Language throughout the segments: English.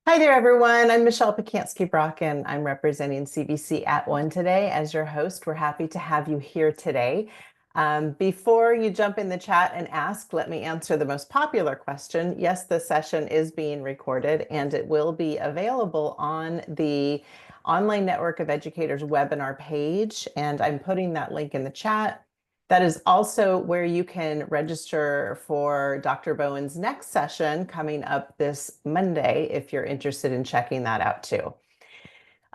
Hi there, everyone. I'm Michelle Pacansky-Brock, and I'm representing CBC at One today as your host. We're happy to have you here today. Before you jump in the chat and ask, let me answer the most popular question. Yes, the session is being recorded, and it will be available on the Online Network of Educators webinar page, and I'm putting that link in the chat. That is also where you can register for Dr. Bowen's next session coming up this Monday if you're interested in checking that out too.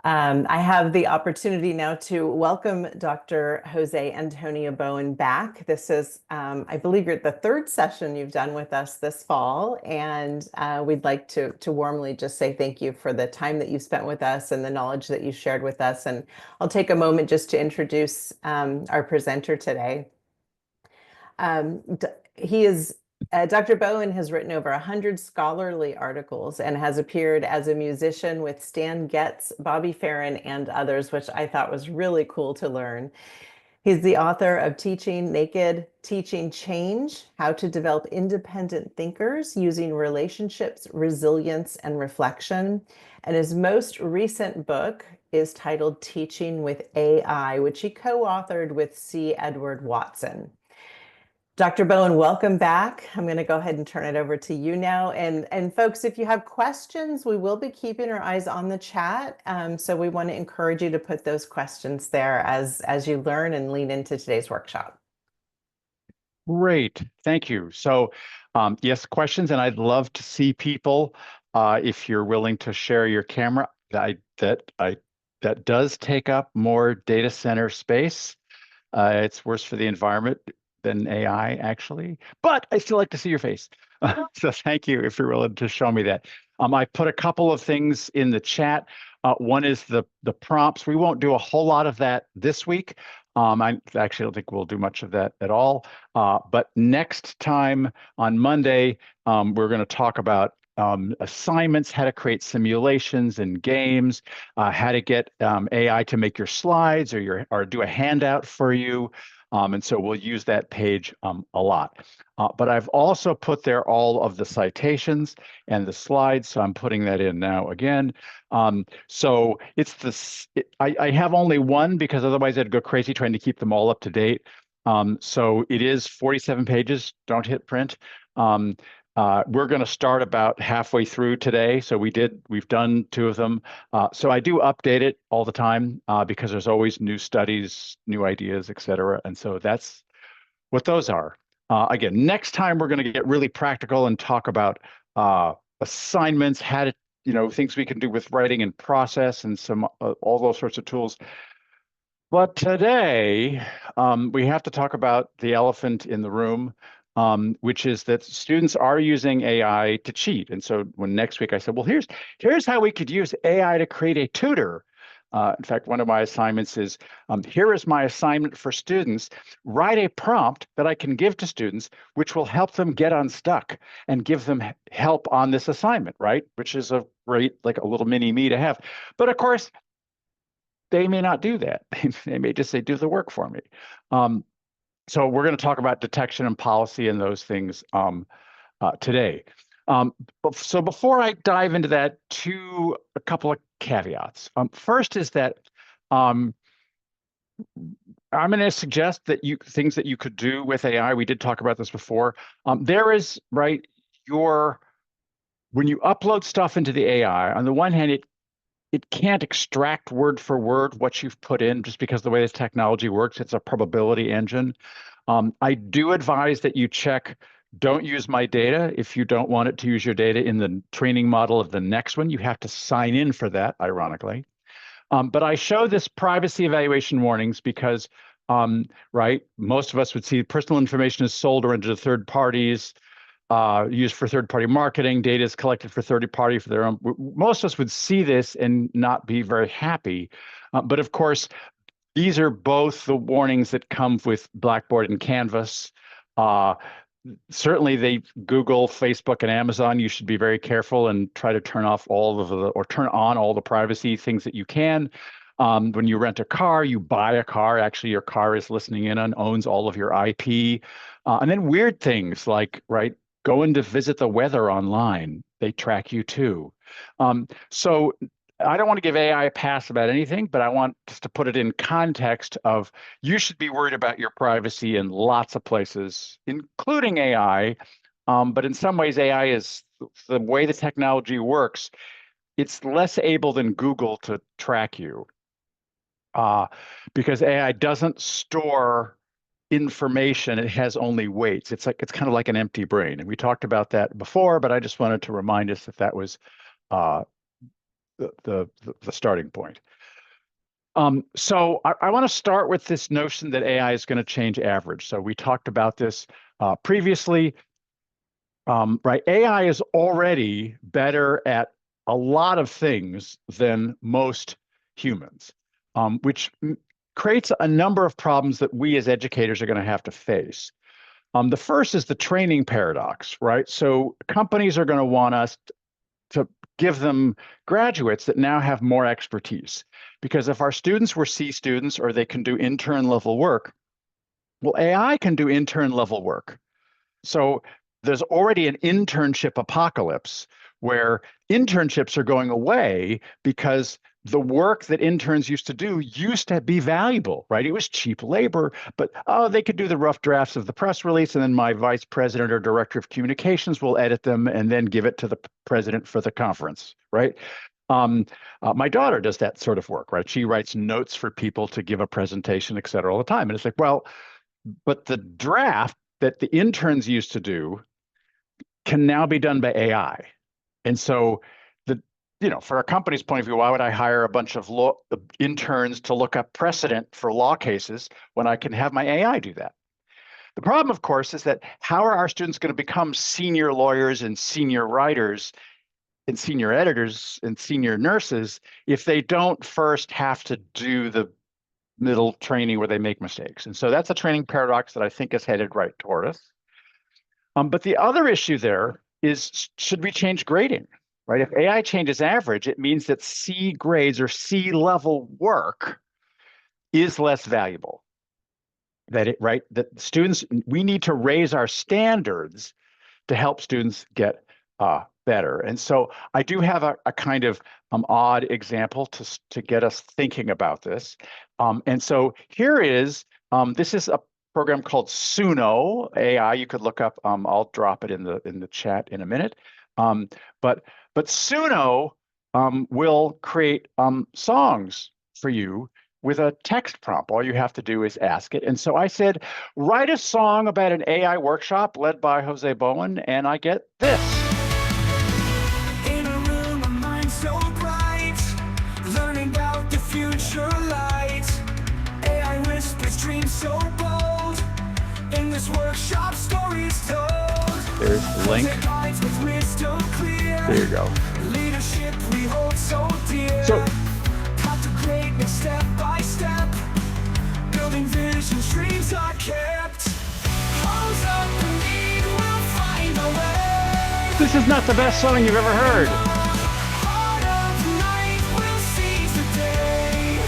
I have the opportunity now to welcome Dr. Jose Antonio Bowen back. This is, I believe, the third session you've done with us this fall, and we'd like to warmly just say thank you for the time that you spent with us and the knowledge that you shared with us. And I'll take a moment just to introduce our presenter today. Um, he is Dr. Bowen has written over 100 scholarly articles and has appeared as a musician with Stan Getz, Bobby Farron, and others, which I thought was really cool to learn. He's the author of Teaching Naked, Teaching Change, How to Develop Independent Thinkers Using Relationships, Resilience, and Reflection. And his most recent book is titled Teaching with AI, which he co-authored with C. Edward Watson. Dr. Bowen, welcome back. I'm going to go ahead and turn it over to you now. And folks, if you have questions, we will be keeping our eyes on the chat. So we want to encourage you to put those questions there as you learn and lean into today's workshop. Great, thank you. So yes, questions, and I'd love to see people if you're willing to share your camera. That does take up more data center space. It's worse for the environment than AI, actually, but I still like to see your face. So thank you if you're willing to show me that. I put a couple of things in the chat. One is the prompts. We won't do a whole lot of that this week. I actually don't think we'll do much of that at all. But next time on Monday, we're going to talk about assignments, how to create simulations and games, how to get AI to make your slides or do a handout for you. And so we'll use that page a lot. But I've also put there all of the citations and the slides, so I'm putting that in now again. So it's I have only one because otherwise I'd go crazy trying to keep them all up to date. So it is 47 pages. Don't hit print. We're going to start about halfway through today. So we've done two of them. So I do update it all the time because there's always new studies, new ideas, et cetera. And so that's what those are. Again, next time we're going to get really practical and talk about assignments, how to, things we can do with writing and process and some all those sorts of tools. But today, we have to talk about the elephant in the room, which is that students are using AI to cheat. And so when next week I said, well, here's how we could use AI to create a tutor. In fact, one of my assignments is, here is my assignment for students. Write a prompt that I can give to students, which will help them get unstuck and give them help on this assignment, right? Which is a great, like a little mini me to have. But of course, they may not do that. They may just say, do the work for me. So we're going to talk about detection and policy and those things today. So before I dive into that, a couple of caveats. First is that I'm going to suggest that things that you could do with AI. We did talk about this before. There is, right, when you upload stuff into the AI, on the one hand, it can't extract word for word what you've put in just because the way this technology works, it's a probability engine. I do advise that you check, don't use my data. If you don't want it to use your data in the training model of the next one, you have to sign in for that, ironically. But I show this privacy evaluation warnings because, right, most of us would see personal information is sold or into third parties, used for third-party marketing, data is collected for third-party for their own. Most of us would see this and not be very happy. But of course, these are both the warnings that come with Blackboard and Canvas. Certainly, Google, Facebook, and Amazon, you should be very careful and try to turn off or turn on all the privacy things that you can. When you rent a car, you buy a car, actually your car is listening in and owns all of your IP. And then weird things like, right, going to visit the weather online, they track you too. So I don't want to give AI a pass about anything, but I want just to put it in context of you should be worried about your privacy in lots of places, including AI. But in some ways, AI is the way the technology works. It's less able than Google to track you because AI doesn't store information. It has only weights. It's kind of like an empty brain. And we talked about that before, but I just wanted to remind us that was uh, the starting point. So I want to start with this notion that AI is going to change average. So we talked about this previously, right? AI is already better at a lot of things than most humans, which creates a number of problems that we as educators are going to have to face. The first is the training paradox, right? So companies are going to want us to give them graduates that now have more expertise. Because if our students were C students or they can do intern level work, well, AI can do intern level work. So there's already an internship apocalypse where internships are going away because the work that interns used to be valuable, right? It was cheap labor, but they could do the rough drafts of the press release, and then my vice president or director of communications will edit them and then give it to the president for the conference, right? My daughter does that sort of work, right? She writes notes for people to give a presentation, et cetera, all the time. And it's like, well, but the draft that the interns used to do can now be done by AI. And so for a company's point of view, why would I hire a bunch of interns to look up precedent for law cases when I can have my AI do that? The problem, of course, is that how are our students going to become senior lawyers and senior writers and senior editors and senior nurses if they don't first have to do the middle training where they make mistakes? And so that's a training paradox that I think is headed right toward us. But the other issue there is, should we change grading? Right? If AI changes average, it means that C grades or C level work is less valuable. That students, we need to raise our standards to help students get better. And so I do have a kind of odd example to get us thinking about this. And so here is, this is a program called Suno AI. You could look up, I'll drop it in the chat in a minute. But Suno will create songs for you with a text prompt. All you have to do is ask it. And so I said, write a song about an AI workshop led by Jose Bowen, and I get this. In a room, a mind so bright, learning about the future light. AI whispers dreams so bold. In this workshop, stories told. There's the link. There you go. Leadership we hold so dear. So, Path to greatness step by step. Building visions, dreams are kept. Close up the need, we'll find a way. This is not the best song you've ever heard. Heart of night, we'll seize the day.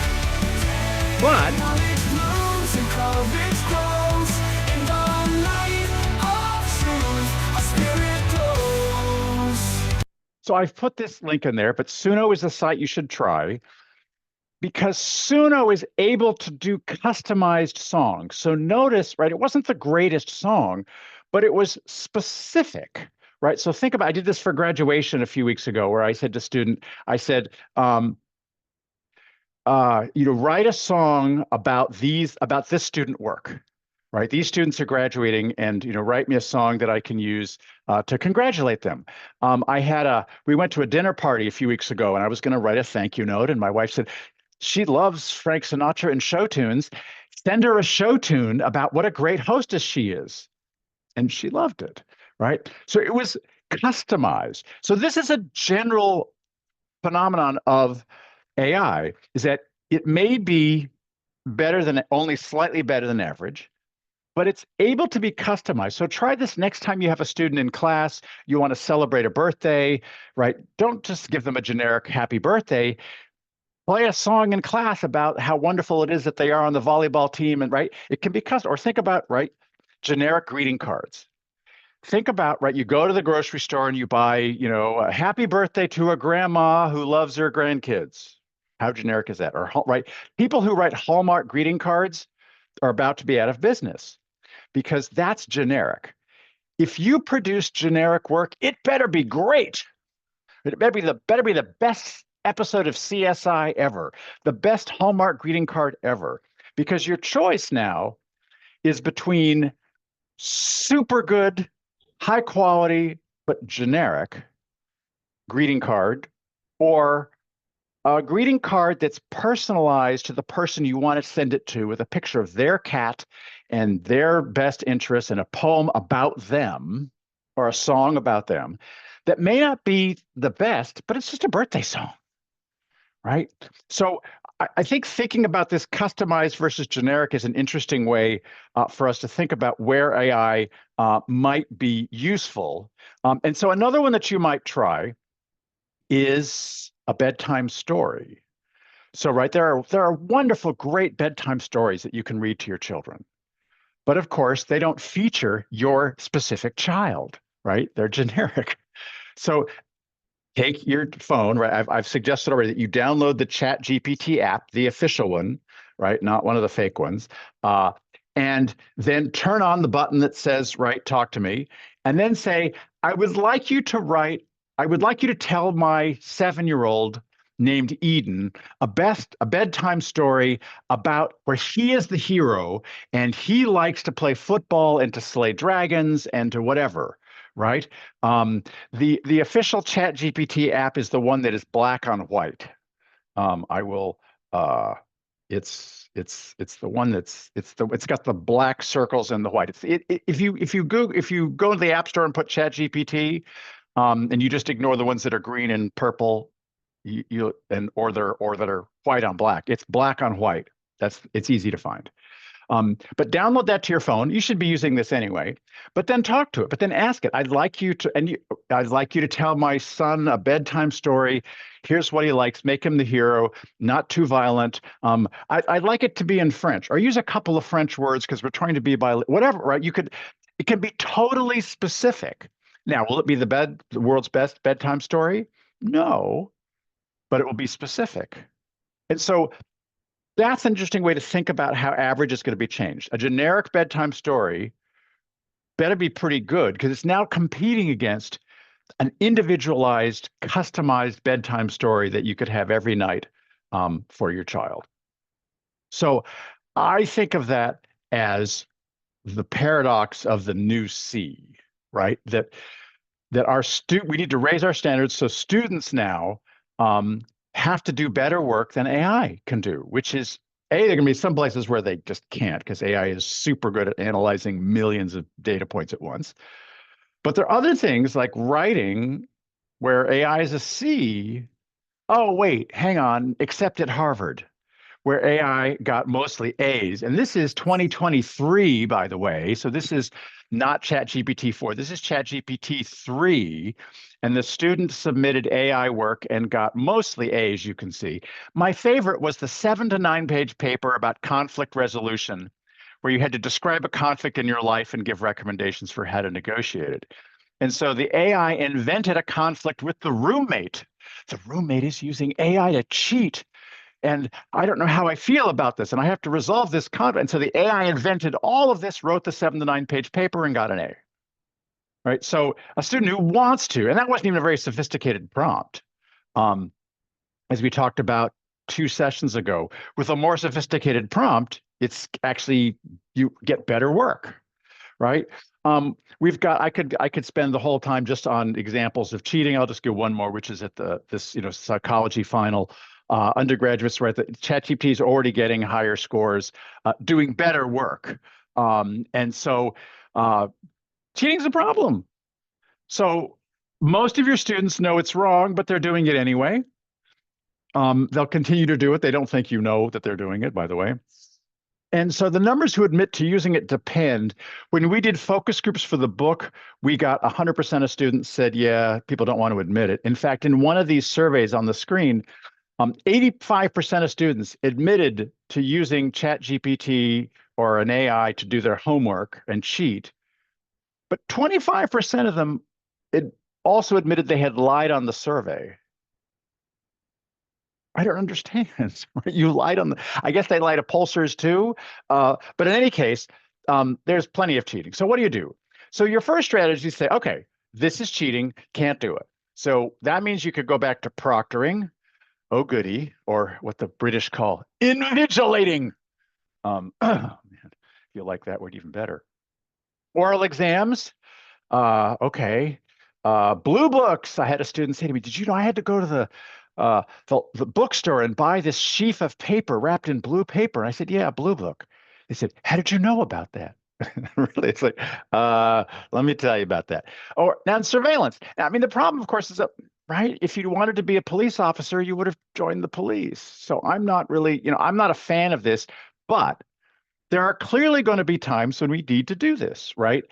But Knowledge blooms and courage grows. In the light of truth, a spirit glows. so I've put this link in there, but Suno is a site you should try because Suno is able to do customized songs. So notice, right, it wasn't the greatest song, but it was specific, right? So think about, I did this for graduation a few weeks ago where I said to student, I said, write a song about this student work, right? These students are graduating and, write me a song that I can use to congratulate them. We went to a dinner party a few weeks ago and I was going to write a thank you note. And my wife said, she loves Frank Sinatra and show tunes. Send her a show tune about what a great hostess she is. And she loved it, right? So it was customized. So this is a general phenomenon of AI, is that it may be only slightly better than average, but it's able to be customized. So try this next time you have a student in class, you want to celebrate a birthday, right? Don't just give them a generic happy birthday. Play a song in class about how wonderful it is that they are on the volleyball team, and right, it can be custom. Or think about, right, generic greeting cards. think about, right, you go to the grocery store and you buy, a happy birthday to a grandma who loves her grandkids. How generic is that? Or, right, people who write Hallmark greeting cards are about to be out of business because that's generic. If you produce generic work, it better be great. It better be the best episode of CSI ever, the best Hallmark greeting card ever, because your choice now is between super good, high quality, but generic greeting card or a greeting card that's personalized to the person you want to send it to with a picture of their cat and their best interests and a poem about them or a song about them that may not be the best, but it's just a birthday song, right? So I think thinking about this customized versus generic is an interesting way for us to think about where AI might be useful. And so another one that you might try is a bedtime story. So, right, there are wonderful, great bedtime stories that you can read to your children. But of course, they don't feature your specific child, right? They're generic. So take your phone, right? I've suggested already that you download the ChatGPT app, the official one, right? Not one of the fake ones. And then turn on the button that says, right, talk to me, and then say, I would like you to tell my 7-year-old named Eden a bedtime story about where he is the hero and he likes to play football and to slay dragons and to whatever, right? The official ChatGPT app is the one that is black on white. It's the one it's got the black circles and the white. If you go to the App Store and put ChatGPT, and you just ignore the ones that are green and purple, or that are white on black. It's black on white. It's easy to find. But download that to your phone. You should be using this anyway. But then talk to it. But then ask it. I'd like you to tell my son a bedtime story. Here's what he likes. Make him the hero. Not too violent. I'd like it to be in French, or use a couple of French words because we're trying to be whatever. Right? It can be totally specific. Now, will it be the world's best bedtime story? No, but it will be specific. And so that's an interesting way to think about how average is going to be changed. A generic bedtime story better be pretty good because it's now competing against an individualized, customized bedtime story that you could have every night for your child. So I think of that as the paradox of the new C, right? That we need to raise our standards so students now have to do better work than AI can do, which is, there are going to be some places where they just can't because AI is super good at analyzing millions of data points at once. But there are other things like writing where AI is a C. Oh, wait, hang on, except at Harvard, where AI got mostly A's. And this is 2023, by the way. So this is not ChatGPT 4. This is ChatGPT 3. And the students submitted AI work and got mostly A's, you can see. My favorite was the 7 to 9 page paper about conflict resolution, where you had to describe a conflict in your life and give recommendations for how to negotiate it. And so the AI invented a conflict with the roommate. The roommate is using AI to cheat. And I don't know how I feel about this, and I have to resolve this conflict. And so the AI invented all of this, wrote the 7 to 9 page paper, and got an A. Right? So a student who wants to, and that wasn't even a very sophisticated prompt, as we talked about 2 sessions ago. With a more sophisticated prompt, it's actually, you get better work, right? I could spend the whole time just on examples of cheating. I'll just give one more, which is at this psychology final. Undergraduates, right? The ChatGPT is already getting higher scores, doing better work. And so cheating is a problem. So most of your students know it's wrong, but they're doing it anyway. They'll continue to do it. They don't think you know that they're doing it, by the way. And so the numbers who admit to using it depend. When we did focus groups for the book, we got 100% of students said, yeah, people don't want to admit it. In fact, in one of these surveys on the screen, 85% of students admitted to using ChatGPT or an AI to do their homework and cheat. but 25% of them also admitted they had lied on the survey. I don't understand. You lied on I guess they lied to pollsters too. But in any case, there's plenty of cheating. So what do? So your first strategy is say, okay, this is cheating, can't do it. So that means you could go back to proctoring, oh goody, or what the British call invigilating. Man, if you like that word even better. Oral exams, okay. Blue books. I had a student say to me, did you know I had to go to the bookstore and buy this sheaf of paper wrapped in blue paper? And I said, yeah, blue book. They said, how did you know about that? Really, it's like, let me tell you about that. Or now in surveillance. Now, I mean, the problem, of course, is that, right? If you wanted to be a police officer, you would have joined the police. So I'm not really, I'm not a fan of this, but there are clearly going to be times when we need to do this, right?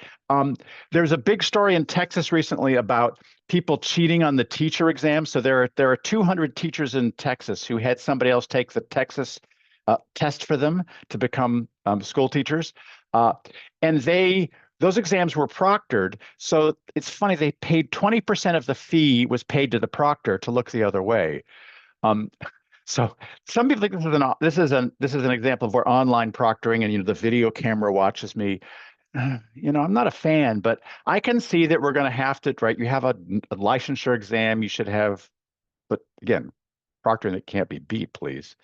There's a big story in Texas recently about people cheating on the teacher exam. So there are 200 teachers in Texas who had somebody else take the Texas test for them to become school teachers. And those exams were proctored. So it's funny, they paid 20% of the fee was paid to the proctor to look the other way. So some people think this is an example of where online proctoring and the video camera watches me. I'm not a fan, but I can see that we're going to have to, right? You have a licensure exam, you should have, but again, proctoring that can't be beat, please.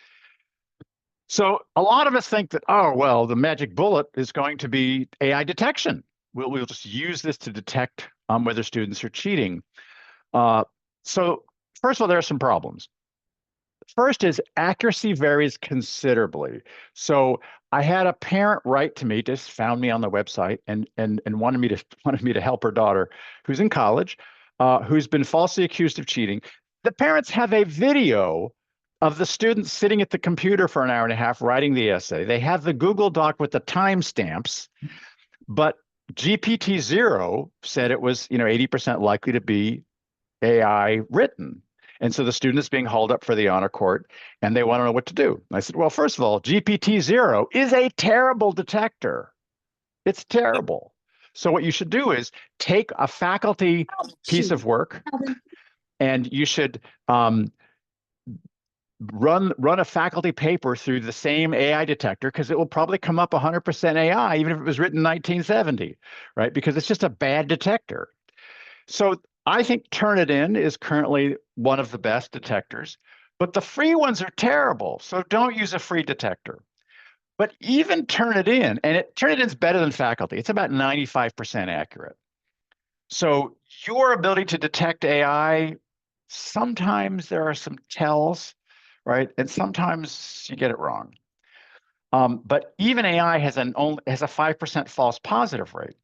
So a lot of us think that, oh, well, the magic bullet is going to be AI detection. We'll just use this to detect whether students are cheating. So first of all, there are some problems. First is accuracy varies considerably. So I had a parent write to me, just found me on the website and wanted me to help her daughter, who's in college, who's been falsely accused of cheating. The parents have a video of the students sitting at the computer for an hour and a half writing the essay. They have the Google Doc with the timestamps, but GPT-0 said it was 80% likely to be AI written. And so the student is being hauled up for the honor court and they want to know what to do. I said, well, first of all, GPT-0 is a terrible detector. It's terrible. So what you should do is take a faculty piece of work and you should run a faculty paper through the same AI detector, because it will probably come up 100% AI, even if it was written in 1970, right? Because it's just a bad detector. So I think Turnitin is currently one of the best detectors, but the free ones are terrible. So don't use a free detector. But even Turnitin, and Turnitin's better than faculty. It's about 95% accurate. So your ability to detect AI, sometimes there are some tells, right? And sometimes you get it wrong. But even AI has a 5% false positive rate.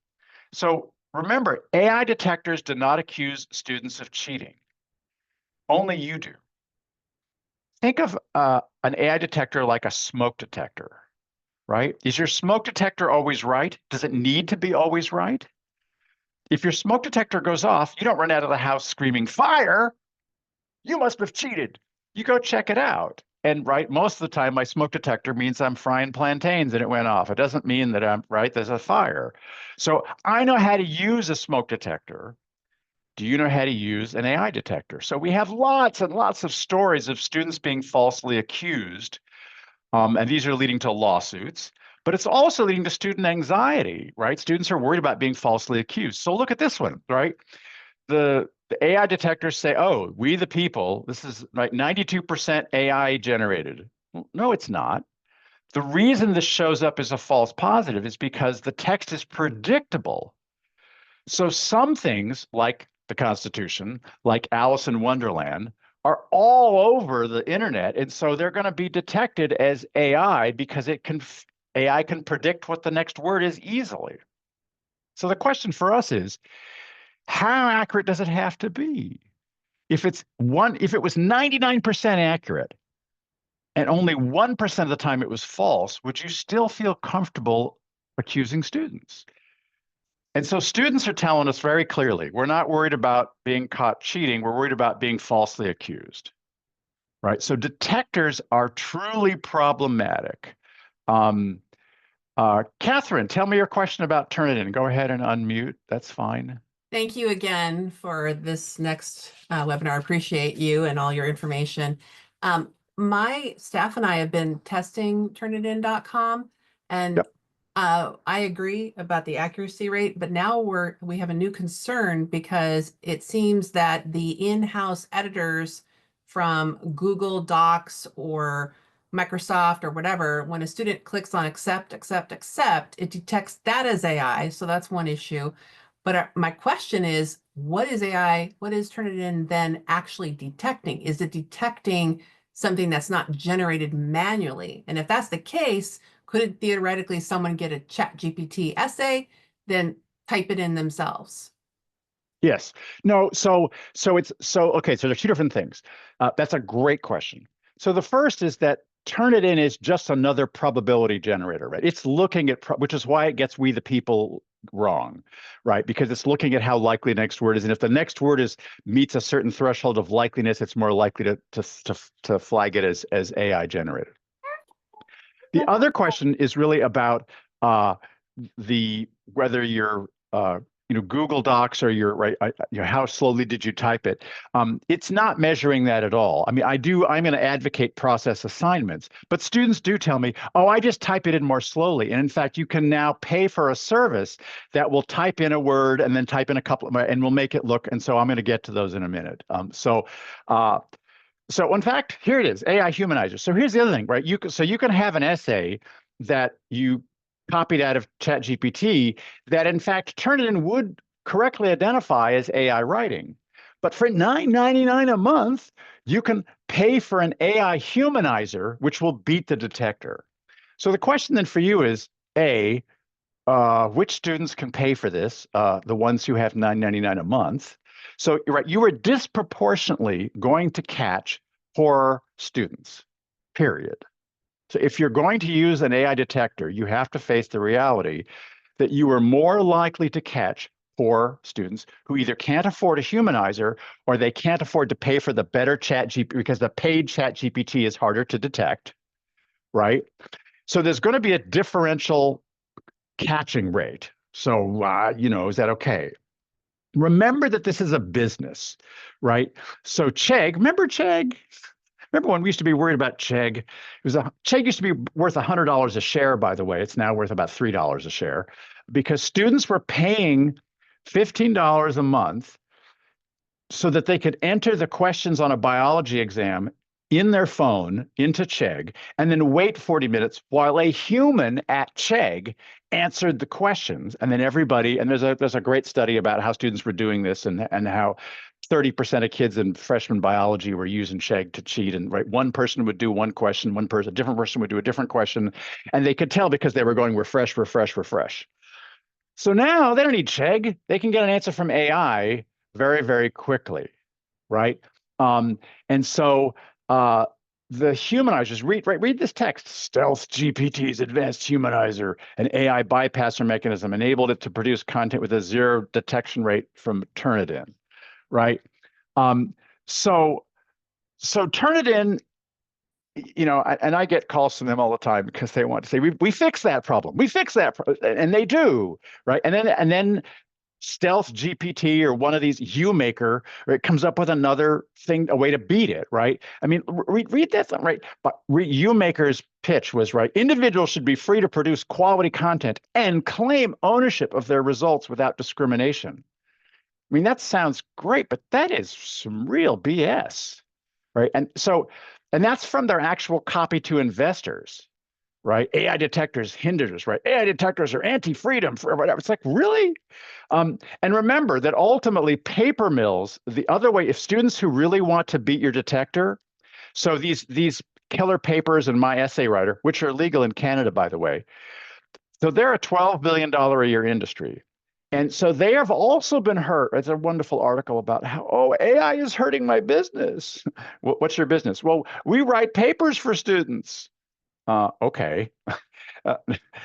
So remember, AI detectors do not accuse students of cheating. Only you do. Think of an AI detector like a smoke detector, right? Is your smoke detector always right? Does it need to be always right? If your smoke detector goes off, you don't run out of the house screaming, fire! You must have cheated. You go check it out. And right, most of the time, my smoke detector means I'm frying plantains and it went off. It doesn't mean that I'm right, there's a fire. So I know how to use a smoke detector. Do you know how to use an AI detector? So we have lots and lots of stories of students being falsely accused. And these are leading to lawsuits, but it's also leading to student anxiety, right? Students are worried about being falsely accused. So look at this one, right? The AI detectors say, oh, we the people, this is like 92% AI generated. Well, no, it's not. The reason this shows up as a false positive is because the text is predictable. So some things like the Constitution, like Alice in Wonderland, are all over the internet. And so they're going to be detected as AI because AI can predict what the next word is easily. So the question for us is, how accurate does it have to be? If it was 99% accurate and only 1% of the time it was false, would you still feel comfortable accusing students? And so students are telling us very clearly, we're not worried about being caught cheating, we're worried about being falsely accused, right? So detectors are truly problematic. Catherine, tell me your question about Turnitin. Go ahead and unmute. That's fine. Thank you again for this next webinar. I appreciate you and all your information. My staff and I have been testing Turnitin.com, and Yep. I agree about the accuracy rate, but now we have a new concern because it seems that the in-house editors from Google Docs or Microsoft or whatever, when a student clicks on accept, it detects that as AI. So that's one issue. But my question is, what is AI? What is Turnitin then actually detecting? Is it detecting something that's not generated manually? And if that's the case, could theoretically someone get a ChatGPT essay, then type it in themselves? Yes. No. Okay. So there's two different things. That's a great question. So the first is that Turnitin is just another probability generator, right? It's looking at, which is why it gets we the people wrong, right? Because it's looking at how likely the next word is, and if the next word meets a certain threshold of likeliness, it's more likely to flag it as AI generated. The other question is really about whether you're Google Docs or how slowly did you type it? It's not measuring that at all. I mean, I'm going to advocate process assignments, but students do tell me, oh, I just type it in more slowly. And in fact, you can now pay for a service that will type in a word and then type in a couple of, and will make it look. And so I'm going to get to those in a minute. So in fact, here it is, AI Humanizer. So here's the other thing, right? You can have an essay that you copied out of ChatGPT that in fact Turnitin would correctly identify as AI writing. But for $9.99 a month, you can pay for an AI Humanizer, which will beat the detector. So the question then for you is, A, which students can pay for this? The ones who have $9.99 a month. So you're right, you are disproportionately going to catch poor students, period. So if you're going to use an AI detector, you have to face the reality that you are more likely to catch poor students who either can't afford a humanizer or they can't afford to pay for the better ChatGPT because the paid ChatGPT is harder to detect, right? So there's going to be a differential catching rate. So, is that okay? Remember that this is a business, right? So Chegg, remember Chegg? Remember when we used to be worried about Chegg? Chegg used to be worth $100 a share, by the way. It's now worth about $3 a share because students were paying $15 a month so that they could enter the questions on a biology exam in their phone into Chegg and then wait 40 minutes while a human at Chegg answered the questions. And then there's a great study about how students were doing this and how 30% of kids in freshman biology were using Chegg to cheat. And right, one person would do one question, a different person would do a different question. And they could tell because they were going refresh, refresh, refresh. So now they don't need Chegg. They can get an answer from AI very, very quickly, right? And so the humanizers, read this text. Stealth GPT's advanced humanizer, an AI bypasser mechanism, enabled it to produce content with a 0 detection rate from Turnitin, right? So Turnitin, and I get calls from them all the time because they want to say, we fix that problem. We fix that, and they do, right? And then Stealth GPT or one of these UMaker, it comes up with another thing, a way to beat it, right? I mean, read that, right? But UMaker's pitch was, right, individuals should be free to produce quality content and claim ownership of their results without discrimination. I mean, that sounds great, but that is some real BS, right? And that's from their actual copy to investors, right? AI detectors hindered us, right? AI detectors are anti-freedom for whatever. It's like, really? And remember that ultimately paper mills, the other way, if students who really want to beat your detector, so these killer papers in My Essay Writer, which are legal in Canada, by the way, so they're a $12 billion a year industry. And so they have also been hurt. It's a wonderful article about how, AI is hurting my business. What's your business? Well, we write papers for students. Okay.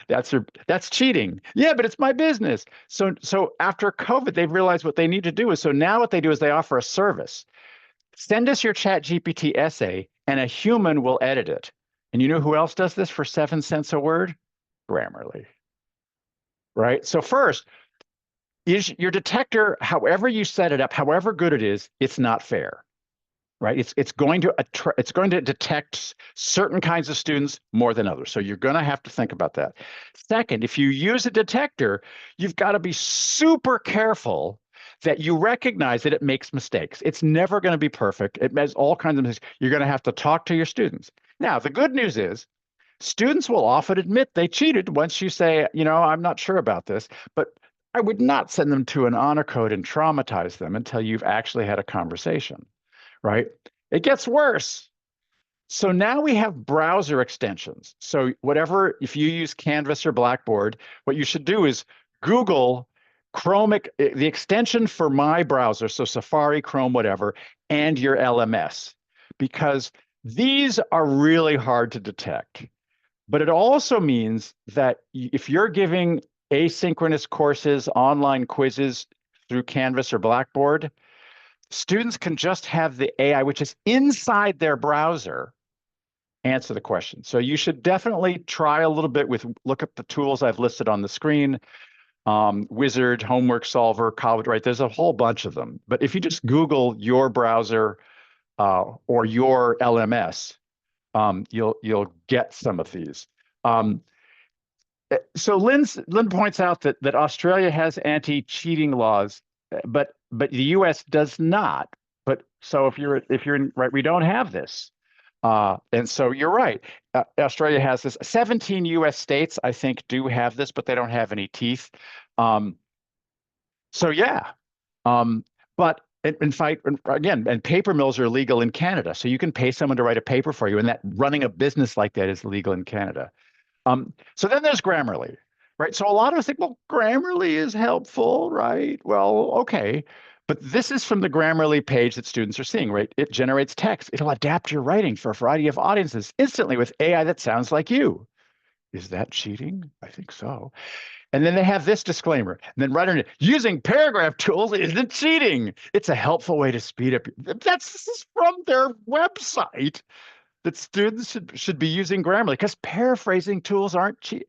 That's cheating. Yeah, but it's my business. So after COVID, they've realized what they need to do is, so now what they do is they offer a service. Send us your ChatGPT essay and a human will edit it. And you know who else does this for 7 cents a word? Grammarly, right? So first, is your detector, however you set it up, however good it is, it's not fair, right? It's going to detect certain kinds of students more than others. So you're going to have to think about that. Second, if you use a detector, you've got to be super careful that you recognize that it makes mistakes. It's never going to be perfect. It has all kinds of mistakes. You're going to have to talk to your students. Now, the good news is students will often admit they cheated once you say, I'm not sure about this, but I would not send them to an honor code and traumatize them until you've actually had a conversation, right? It gets worse. So now we have browser extensions. So if you use Canvas or Blackboard, what you should do is Google Chromic, the extension for my browser, so Safari, Chrome, whatever, and your LMS, because these are really hard to detect. But it also means that if you're giving asynchronous courses, online quizzes through Canvas or Blackboard, students can just have the AI, which is inside their browser, answer the question. So you should definitely try a little bit look up the tools I've listed on the screen. Wizard, Homework Solver, College, right? There's a whole bunch of them. But if you just Google your browser or your LMS, you'll get some of these. So Lynn points out that Australia has anti-cheating laws, but the U.S. does not. But so if you're in, right, we don't have this. And so you're right. Australia has this. 17 U.S. states, I think, do have this, but they don't have any teeth. So yeah. But in fact, again, and paper mills are legal in Canada. So you can pay someone to write a paper for you, and that running a business like that is legal in Canada. So then there's Grammarly, right? So a lot of us think, well, Grammarly is helpful, right? Well, okay. But this is from the Grammarly page that students are seeing, right? It generates text. It'll adapt your writing for a variety of audiences instantly with AI that sounds like you. Is that cheating? I think so. And then they have this disclaimer. And then right under it, using paragraph tools isn't cheating. It's a helpful way to speed up. This is from their website that students should be using Grammarly, because paraphrasing tools aren't cheap,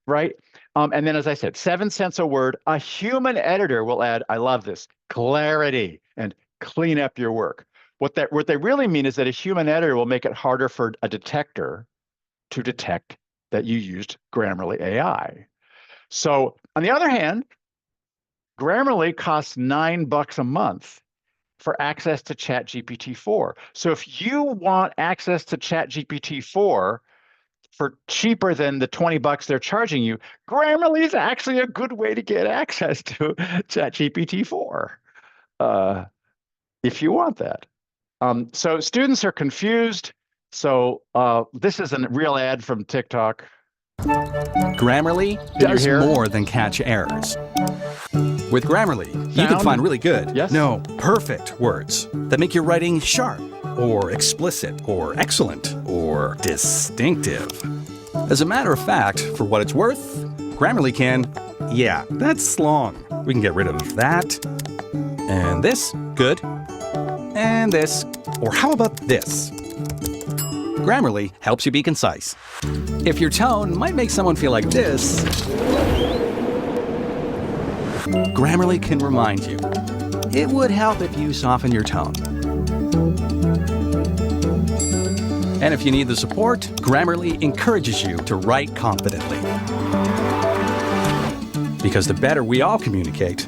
right? And then, as I said, 7 cents a word. A human editor will add, I love this, clarity and clean up your work. What they really mean is that a human editor will make it harder for a detector to detect that you used Grammarly AI. So on the other hand, Grammarly costs $9 a month for access to ChatGPT-4. So if you want access to ChatGPT-4 for cheaper than the $20 they're charging you, Grammarly is actually a good way to get access to ChatGPT-4 if you want that. So students are confused. So this is a real ad from TikTok. Grammarly does more than catch errors. With Grammarly, you can find really good, perfect words that make your writing sharp, or explicit, or excellent, or distinctive. As a matter of fact, for what it's worth, Grammarly can, yeah, that's long. We can get rid of that, and this, good, and this, or how about this? Grammarly helps you be concise. If your tone might make someone feel like this, Grammarly can remind you. It would help if you soften your tone. And if you need the support, Grammarly encourages you to write confidently. Because the better we all communicate,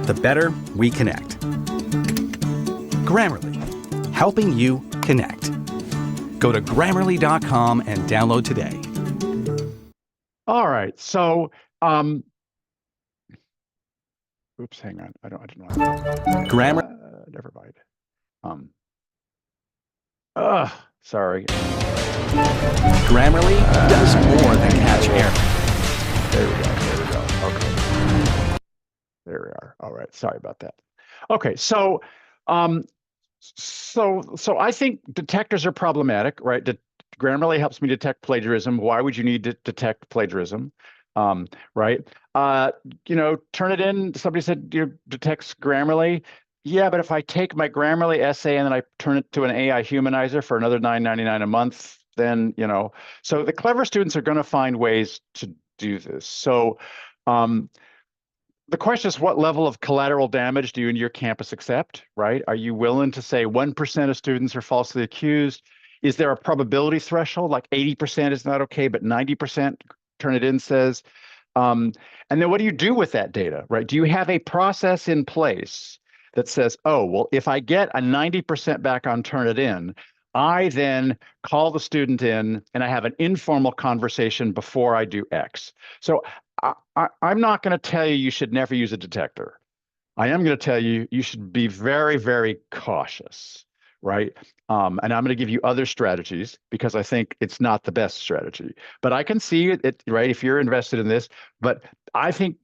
the better we connect. Grammarly, helping you connect. Go to Grammarly.com and download today. All right, so oops, hang on. I didn't know. Grammar. Never mind. Sorry. Grammarly does more than catch errors. There we go. Okay. There we are. All right. Sorry about that. Okay. So I think detectors are problematic, right? Grammarly helps me detect plagiarism. Why would you need to detect plagiarism? Right? Turn it in. Somebody said detects Grammarly. Yeah, but if I take my Grammarly essay and then I turn it to an AI humanizer for another $9.99 a month, then, so the clever students are going to find ways do this. So the question is, what level of collateral damage do you and your campus accept, right? Are you willing to say 1% of students are falsely accused? Is there a probability threshold, like 80% is not okay, but 90% Turnitin says? And then what do you do with that data, right? Do you have a process in place that says, oh, well, if I get a 90% back on Turnitin, I then call the student in and I have an informal conversation before I do X. So I'm not going to tell you should never use a detector. I am going to tell you you should be very, very cautious, right? And I'm going to give you other strategies because I think it's not the best strategy. But I can see it, right, if you're invested in this. But I think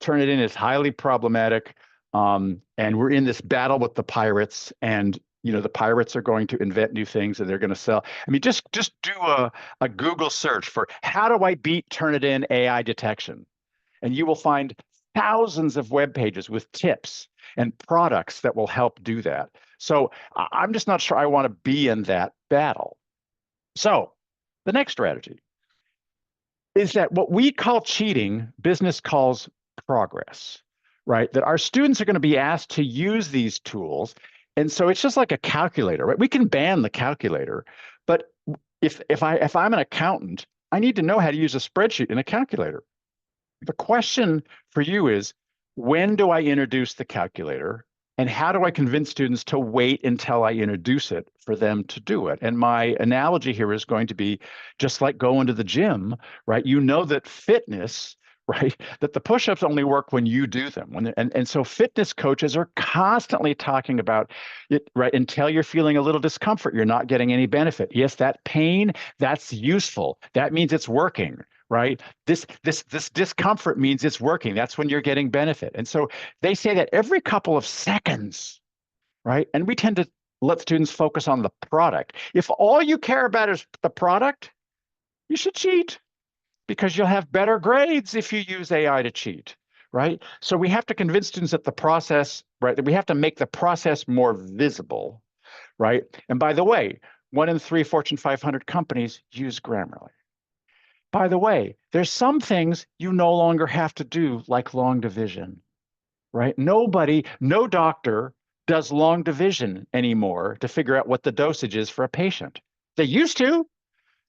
Turnitin is highly problematic. And we're in this battle with the pirates, and the pirates are going to invent new things and they're going to sell. I mean, just do a Google search for how do I beat Turnitin AI detection? And you will find thousands of web pages with tips and products that will help do that. So I'm just not sure I want to be in that battle. So the next strategy is that what we call cheating, business calls progress, right? That our students are going to be asked to use these tools. And so it's just like a calculator, right? We can ban the calculator, but if I'm an accountant, I need to know how to use a spreadsheet and a calculator. The question for you is, when do I introduce the calculator, and how do I convince students to wait until I introduce it for them to do it? And my analogy here is going to be just like going to the gym, right? You know that fitness, right? That the push-ups only work when you do them. And so fitness coaches are constantly talking about it, right? Until you're feeling a little discomfort, you're not getting any benefit. Yes, that pain, that's useful. That means it's working, right? This discomfort means it's working. That's when you're getting benefit. And so they say that every couple of seconds, right? And we tend to let students focus on the product. If all you care about is the product, you should cheat, because you'll have better grades if you use AI to cheat, right? So we have to convince students that the process, right, that we have to make the process more visible, right? And by the way, 1 in 3 Fortune 500 companies use Grammarly. By the way, there's some things you no longer have to do, like long division, right? No doctor does long division anymore to figure out what the dosage is for a patient. They used to,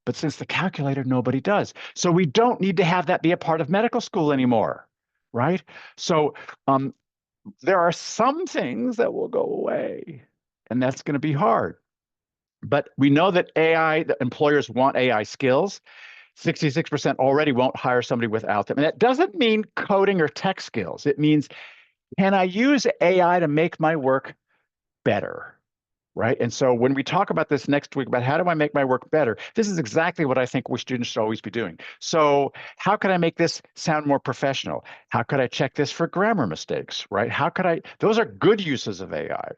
but since the calculator, nobody does. So we don't need to have that be a part of medical school anymore, right? So there are some things that will go away, and that's going to be hard. But we know that the employers want AI skills. 66% already won't hire somebody without them. And that doesn't mean coding or tech skills. It means, can I use AI to make my work better? Right. And so when we talk about this next week about how do I make my work better, this is exactly what I think students should always be doing. So how could I make this sound more professional? How could I check this for grammar mistakes? Right. Those are good uses of AI.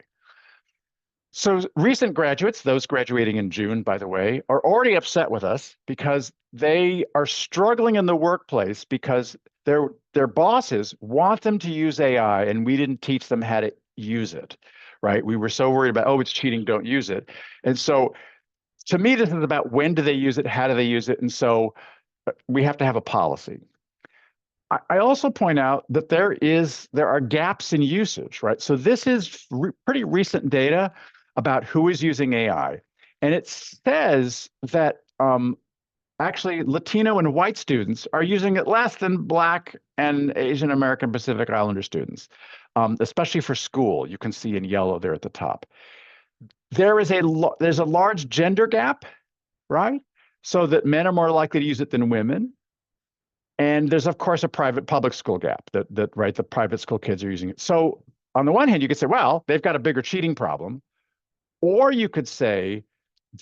So recent graduates, those graduating in June, by the way, are already upset with us because they are struggling in the workplace because their bosses want them to use AI and we didn't teach them how to use it. Right? We were so worried about, oh, it's cheating, don't use it. And so to me, this is about when do they use it? How do they use it? And so we have to have a policy. I also point out that there are gaps in usage, right? So this is pretty recent data about who is using AI. And it says that actually Latino and white students are using it less than Black and Asian American Pacific Islander students. Especially for school, you can see in yellow there at the top. There's a large gender gap, right? So that men are more likely to use it than women. And there's, of course, a public school gap that the private school kids are using it. So on the one hand, you could say, well, they've got a bigger cheating problem. Or you could say,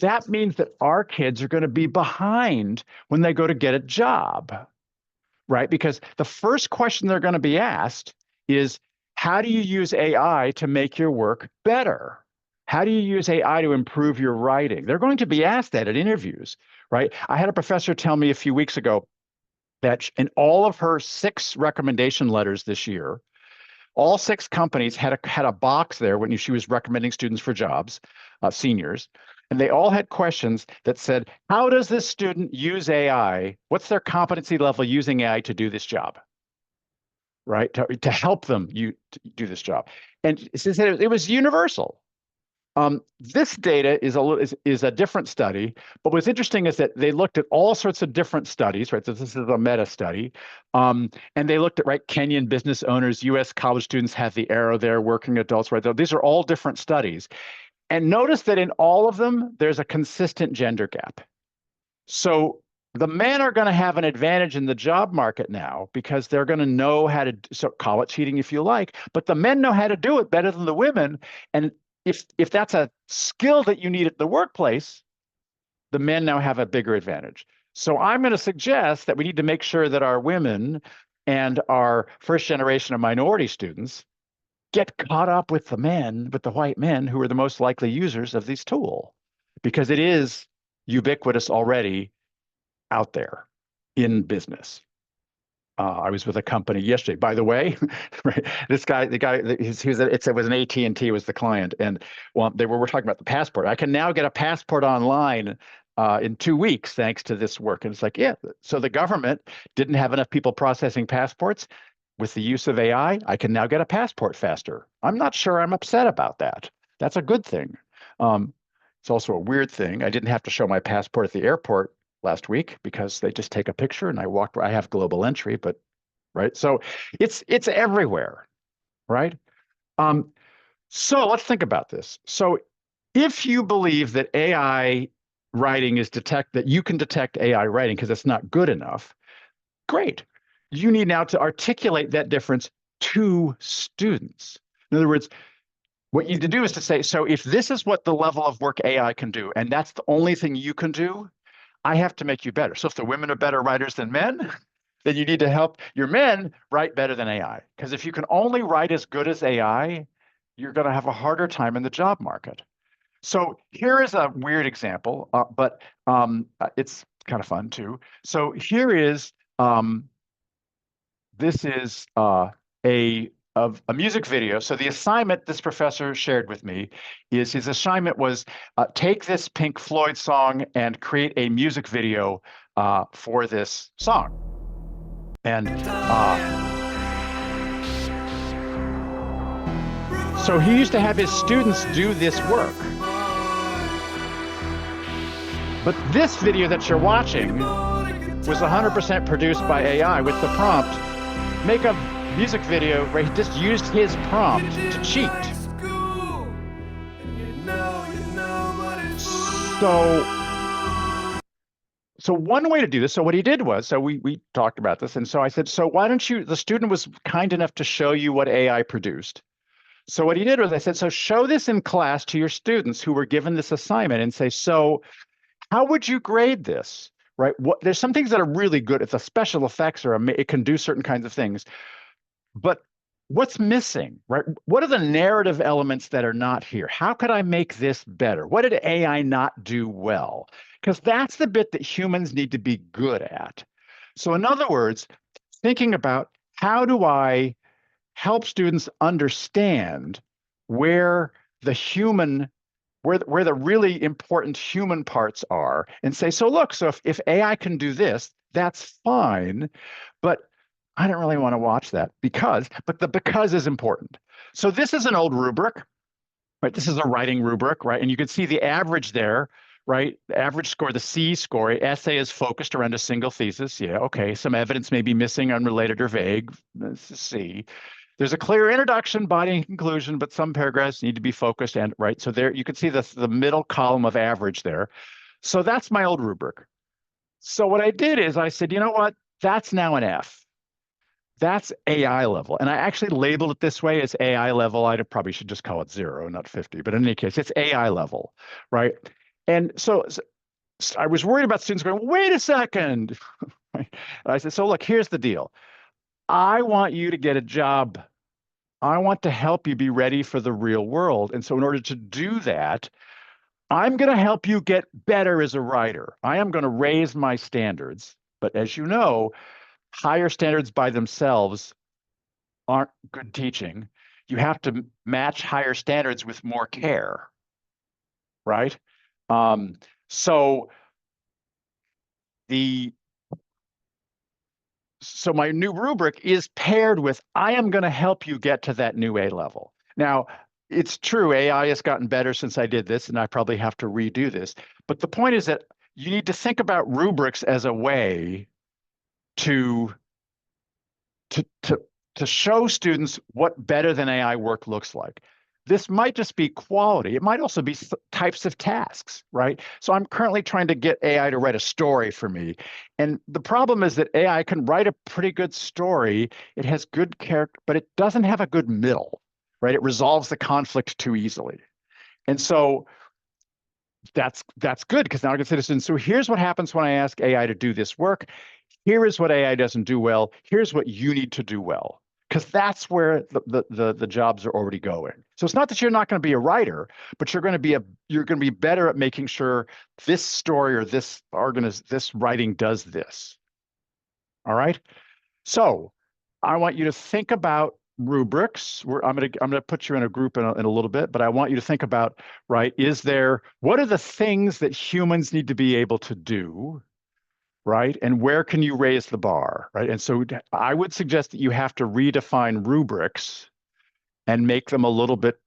that means that our kids are going to be behind when they go to get a job, right? Because the first question they're going to be asked is, how do you use AI to make your work better? How do you use AI to improve your writing? They're going to be asked that at interviews, right? I had a professor tell me a few weeks ago that in all of her 6 recommendation letters this year, all 6 companies had a box there when she was recommending students for jobs, seniors, And they all had questions that said, how does this student use AI? What's their competency level using AI to do this job? Right? To help them to do this job. And it was universal. This data is a different study, but what's interesting is that they looked at all sorts of different studies, right? So this is a meta study, and they looked at, right, Kenyan business owners, U.S. college students have the arrow there, working adults, right? These are all different studies. And notice that in all of them, there's a consistent gender gap. So the men are going to have an advantage in the job market now because they're going to know how to, so call it cheating if you like, but the men know how to do it better than the women. And if that's a skill that you need at the workplace, the men now have a bigger advantage. So I'm going to suggest that we need to make sure that our women and our first generation of minority students get caught up with the men, with the white men who are the most likely users of this tool, because it is ubiquitous already out there in business. I was with a company yesterday, by the way, right? It was an AT&T was the client. And well, we're talking about the passport. I can now get a passport online in 2 weeks, thanks to this work. And it's like, yeah, so the government didn't have enough people processing passports. With the use of AI, I can now get a passport faster. I'm not sure I'm upset about that. That's a good thing. It's also a weird thing. I didn't have to show my passport at the airport last week because they just take a picture and I have global entry, but right. So it's everywhere, right? So let's think about this. So if you believe that AI writing that you can detect AI writing because it's not good enough, great. You need now to articulate that difference to students. In other words, what you need to do is to say, so if this is what the level of work AI can do, and that's the only thing you can do, I have to make you better. So if the women are better writers than men, then you need to help your men write better than AI. Because if you can only write as good as AI, you're going to have a harder time in the job market. So here is a weird example, but it's kind of fun too. So here is, this is a music video. So the assignment this professor shared with me is his assignment was take this Pink Floyd song and create a music video for this song. And so he used to have his students do this work. But this video that you're watching was 100% produced by AI with the prompt, make a music video where he just used his prompt to cheat. So one way to do this, so what he did was, so we talked about this, and so I said, so why don't you, the student was kind enough to show you what AI produced. So what he did was I said, so show this in class to your students who were given this assignment and say, so how would you grade this, right? There's some things that are really good. It's a special effects or it can do certain kinds of things. But what's missing, right? What are the narrative elements that are not here? How could I make this better? What did AI not do well? Because that's the bit that humans need to be good at. So in other words, thinking about how do I help students understand where the really important human parts are and say, so look, so if AI can do this, that's fine, but I don't really want to watch that because is important. So this is an old rubric, right? This is a writing rubric, right? And you can see the average there, right? The average score, the C score, essay is focused around a single thesis. Yeah, okay. Some evidence may be missing, unrelated, or vague. This is C. There's a clear introduction, body, and conclusion, but some paragraphs need to be focused and right. So there you can see the middle column of average there. So that's my old rubric. So what I did is I said, you know what? That's now an F. That's AI level. And I actually labeled it this way as AI level. I probably should just call it 0, not 50. But in any case, it's AI level, right? And so I was worried about students going, wait a second. I said, so look, here's the deal. I want you to get a job. I want to help you be ready for the real world. And so in order to do that, I'm going to help you get better as a writer. I am going to raise my standards. But as you know, higher standards by themselves aren't good teaching. You have to match higher standards with more care, right? So my new rubric is paired with, I am going to help you get to that new A level. Now, it's true, AI has gotten better since I did this, and I probably have to redo this. But the point is that you need to think about rubrics as a way to show students what better than AI work looks like. This might just be quality. It might also be types of tasks, right? So I'm currently trying to get AI to write a story for me. And the problem is that AI can write a pretty good story. It has good character, but it doesn't have a good middle, right? It resolves the conflict too easily. And so that's good, because now I can say to students, so here's what happens when I ask AI to do this work. Here is what AI doesn't do well. Here's what you need to do well, because that's where the jobs are already going. So it's not that you're not going to be a writer, but you're going to be better at making sure this story or this writing does this. All right. So I want you to think about rubrics. I'm gonna put you in a group in a little bit, but I want you to think about, right, what are the things that humans need to be able to do, right? And where can you raise the bar, right? And so I would suggest that you have to redefine rubrics and make them a little bit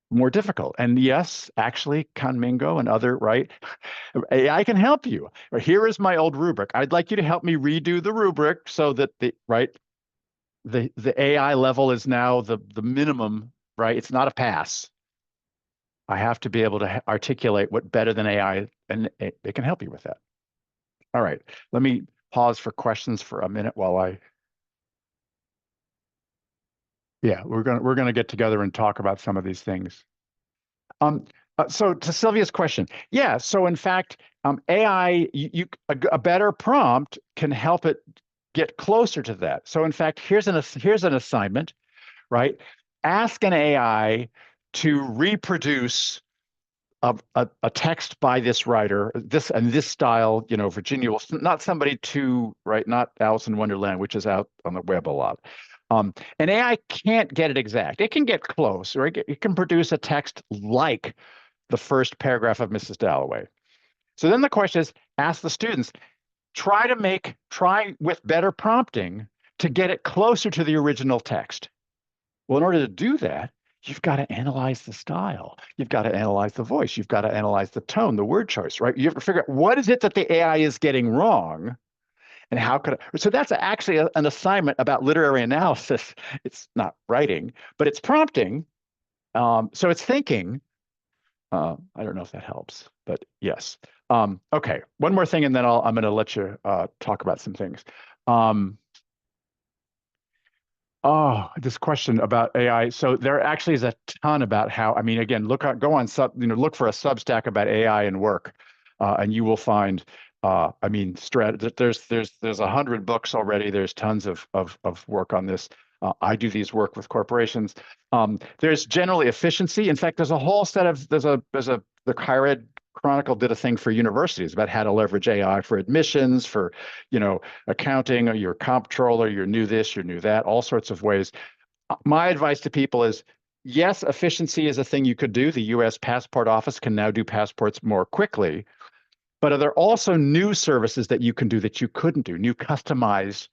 more difficult. And yes, actually, Conmingo and other, right? AI can help you. Here is my old rubric. I'd like you to help me redo the rubric so that the AI level is now the minimum, right? It's not a pass. I have to be able to articulate what better than AI, and it can help you with that. All right, let me pause for questions for a minute while we're gonna get together and talk about some of these things. So to Sylvia's question, yeah. So in fact, AI, a better prompt can help it get closer to that. So in fact, here's an assignment, right? Ask an AI to reproduce a text by this writer, this style, Virginia Woolf, not somebody not Alice in Wonderland, which is out on the web a lot. And AI can't get it exact. It can get close, right? It can produce a text like the first paragraph of Mrs. Dalloway. So then the question is, ask the students, try with better prompting to get it closer to the original text. Well, in order to do that, you've got to analyze the style. You've got to analyze the voice. You've got to analyze the tone, the word choice, right? You have to figure out what is it that the AI is getting wrong, and how could so that's actually an assignment about literary analysis. It's not writing, but it's prompting. So it's thinking. I don't know if that helps, but yes. Okay, one more thing, and then I'm going to let you talk about some things. This question about AI. So there actually is a ton about how. I mean, again, look for a Substack about AI and work, and you will find. There's 100 books already. There's tons of work on this. I do these work with corporations. There's generally efficiency. In fact, there's a whole set of the Higher Ed Chronicle did a thing for universities about how to leverage AI for admissions, for accounting, or your comptroller, your new this, your new that, all sorts of ways. My advice to people is, yes, efficiency is a thing you could do. The U.S. Passport Office can now do passports more quickly, but are there also new services that you can do that you couldn't do? New customized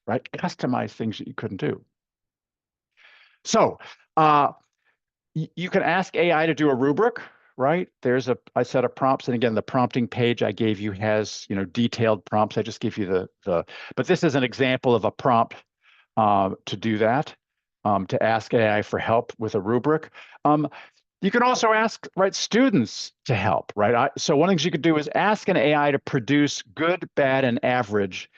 things that you couldn't do. So you can ask AI to do a rubric, right? There's a set of prompts, and again, the prompting page I gave you has detailed prompts. I just give you but this is an example of a prompt to do that, to ask AI for help with a rubric. You can also ask students to help, right? So one of the things you could do is ask an AI to produce good, bad, and average.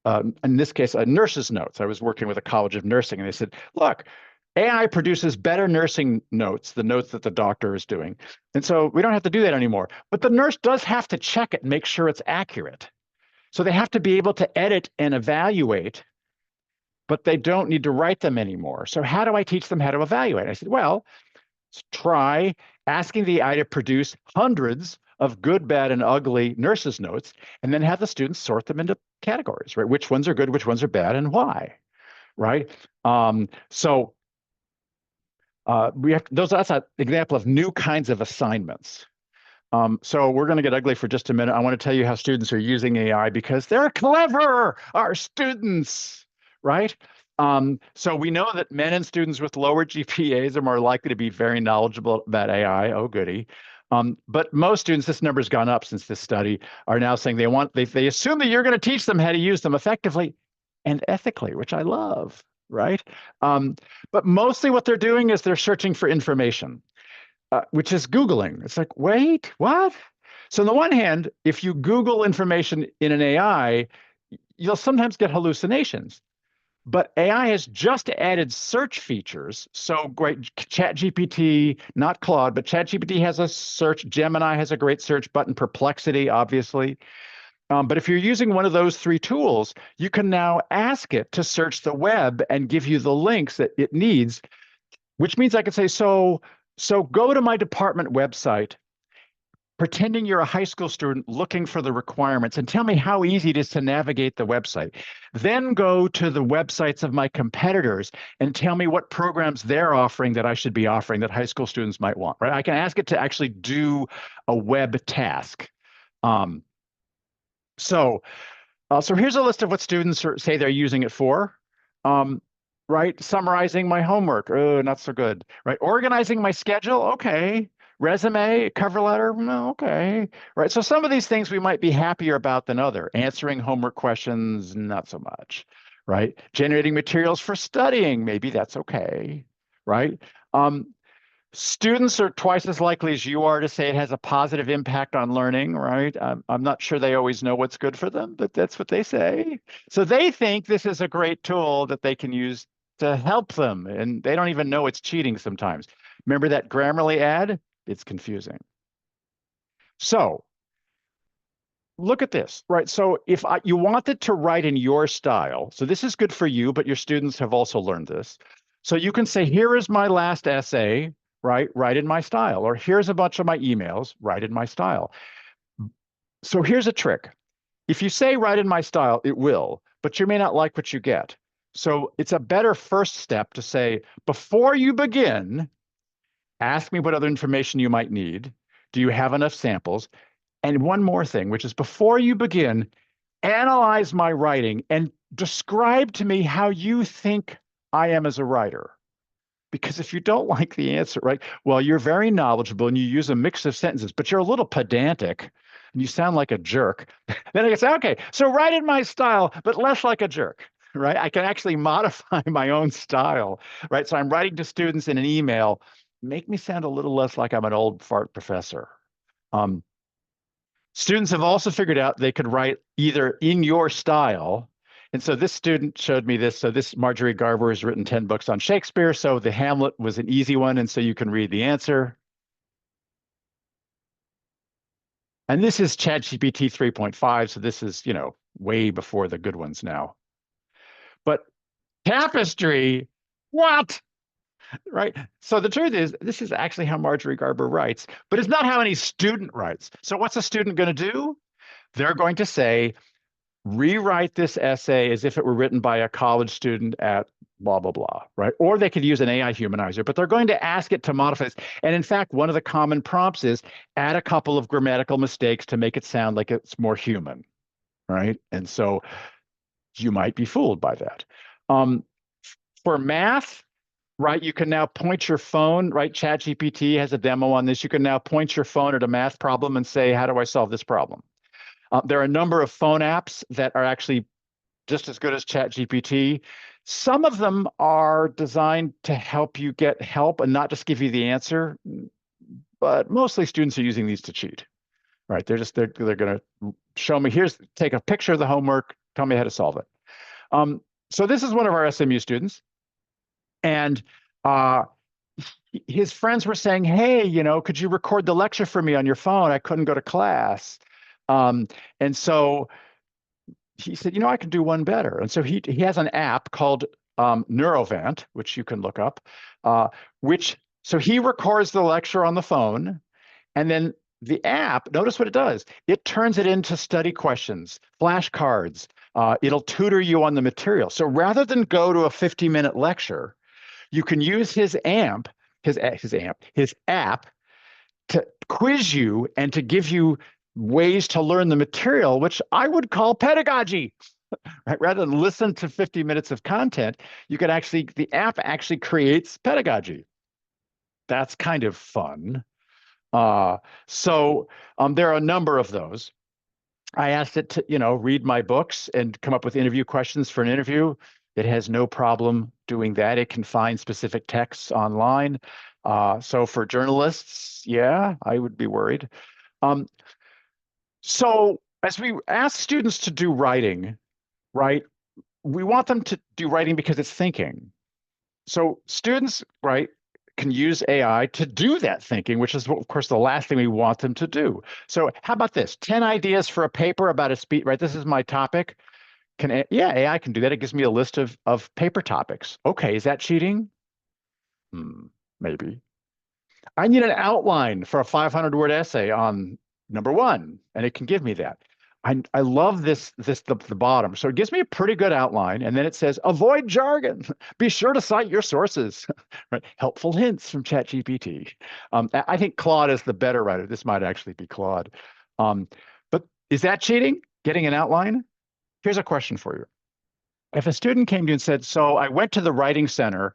In this case, a nurse's notes. I was working with a College of Nursing, and they said, look, AI produces better nursing notes, the notes that the doctor is doing. And so we don't have to do that anymore. But the nurse does have to check it and make sure it's accurate. So they have to be able to edit and evaluate, but they don't need to write them anymore. So how do I teach them how to evaluate? I said, well, try asking the AI to produce hundreds of good, bad, and ugly nurses' notes, and then have the students sort them into categories, right? Which ones are good, which ones are bad, and why, right? That's an example of new kinds of assignments. So we're going to get ugly for just a minute. I want to tell you how students are using AI because they're clever, our students, right? So we know that men and students with lower GPAs are more likely to be very knowledgeable about AI. Oh, goody. But most students, this number's gone up since this study, are now saying they assume that you're going to teach them how to use them effectively and ethically, which I love, right? But mostly what they're doing is they're searching for information, which is Googling. It's like, wait, what? So on the one hand, if you Google information in an AI, you'll sometimes get hallucinations. But AI has just added search features. So great, ChatGPT, not Claude, but ChatGPT has a search. Gemini has a great search button. Perplexity, obviously. But if you're using one of those three tools, you can now ask it to search the web and give you the links that it needs, which means I could say, so go to my department website, pretending you're a high school student looking for the requirements, and tell me how easy it is to navigate the website. Then go to the websites of my competitors and tell me what programs they're offering that I should be offering that high school students might want, right? I can ask it to actually do a web task. So here's a list of what students say they're using it for. Right, summarizing my homework, oh, not so good. Right, organizing my schedule, okay. Resume, cover letter, okay. Right, so some of these things we might be happier about than other. Answering homework questions, not so much. Right, generating materials for studying, maybe that's okay. Right. Students are twice as likely as you are to say it has a positive impact on learning, right? I'm not sure they always know what's good for them, but that's what they say. So they think this is a great tool that they can use to help them, and they don't even know it's cheating sometimes. Remember that Grammarly ad? It's confusing. So look at this, right? So if you wanted to write in your style, so this is good for you, but your students have also learned this. So you can say, here is my last essay, right? Write in my style. Or here's a bunch of my emails, write in my style. So here's a trick. If you say write in my style, it will, but you may not like what you get. So it's a better first step to say, before you begin, ask me what other information you might need. Do you have enough samples? And one more thing, which is before you begin, analyze my writing and describe to me how you think I am as a writer. Because if you don't like the answer, right? Well, you're very knowledgeable and you use a mix of sentences, but you're a little pedantic and you sound like a jerk. Then I can say, okay, so write in my style, but less like a jerk, right? I can actually modify my own style, right? So I'm writing to students in an email, make me sound a little less like I'm an old fart professor. Students have also figured out they could write either in your style. And so this student showed me this. So this Marjorie Garber has written 10 books on Shakespeare. So the Hamlet was an easy one. And so you can read the answer. And this is ChatGPT 3.5. So this is, way before the good ones now. But Tapestry, what? Right? So the truth is, this is actually how Marjorie Garber writes, but it's not how any student writes. So what's a student going to do? They're going to say, rewrite this essay as if it were written by a college student at blah, blah, blah, right? Or they could use an AI humanizer, but they're going to ask it to modify this. And in fact, one of the common prompts is add a couple of grammatical mistakes to make it sound like it's more human, right? And so you might be fooled by that. For math, right, you can now point your phone, right? ChatGPT has a demo on this. You can now point your phone at a math problem and say, how do I solve this problem? There are a number of phone apps that are actually just as good as ChatGPT. Some of them are designed to help you get help and not just give you the answer, but mostly students are using these to cheat, right? They're going to show me, take a picture of the homework, tell me how to solve it. So this is one of our SMU students. And his friends were saying, hey, could you record the lecture for me on your phone? I couldn't go to class. And so he said, I can do one better. And so he has an app called Neurovant, which you can look up, so he records the lecture on the phone, and then the app, notice what it does. It turns it into study questions, flashcards. It'll tutor you on the material. So rather than go to a 50-minute lecture, you can use his app to quiz you and to give you ways to learn the material, which I would call pedagogy. Right? Rather than listen to 50 minutes of content, you can actually, the app actually creates pedagogy. That's kind of fun. So there are a number of those. I asked it to, read my books and come up with interview questions for an interview. It has no problem doing that. It can find specific texts online. So for journalists, yeah, I would be worried. So as we ask students to do writing, right, we want them to do writing because it's thinking. So students, right, can use AI to do that thinking, which is, of course, the last thing we want them to do. So how about this? 10 ideas for a paper about a speech, right? This is my topic. Yeah, AI can do that. It gives me a list of paper topics. Okay, is that cheating? Maybe. I need an outline for a 500-word essay on number 1, and it can give me that. I love the bottom. So it gives me a pretty good outline, and then it says, avoid jargon. Be sure to cite your sources. Right? Helpful hints from ChatGPT. I think Claude is the better writer. This might actually be Claude. But is that cheating, getting an outline? Here's a question for you. If a student came to you and said, so I went to the Writing Center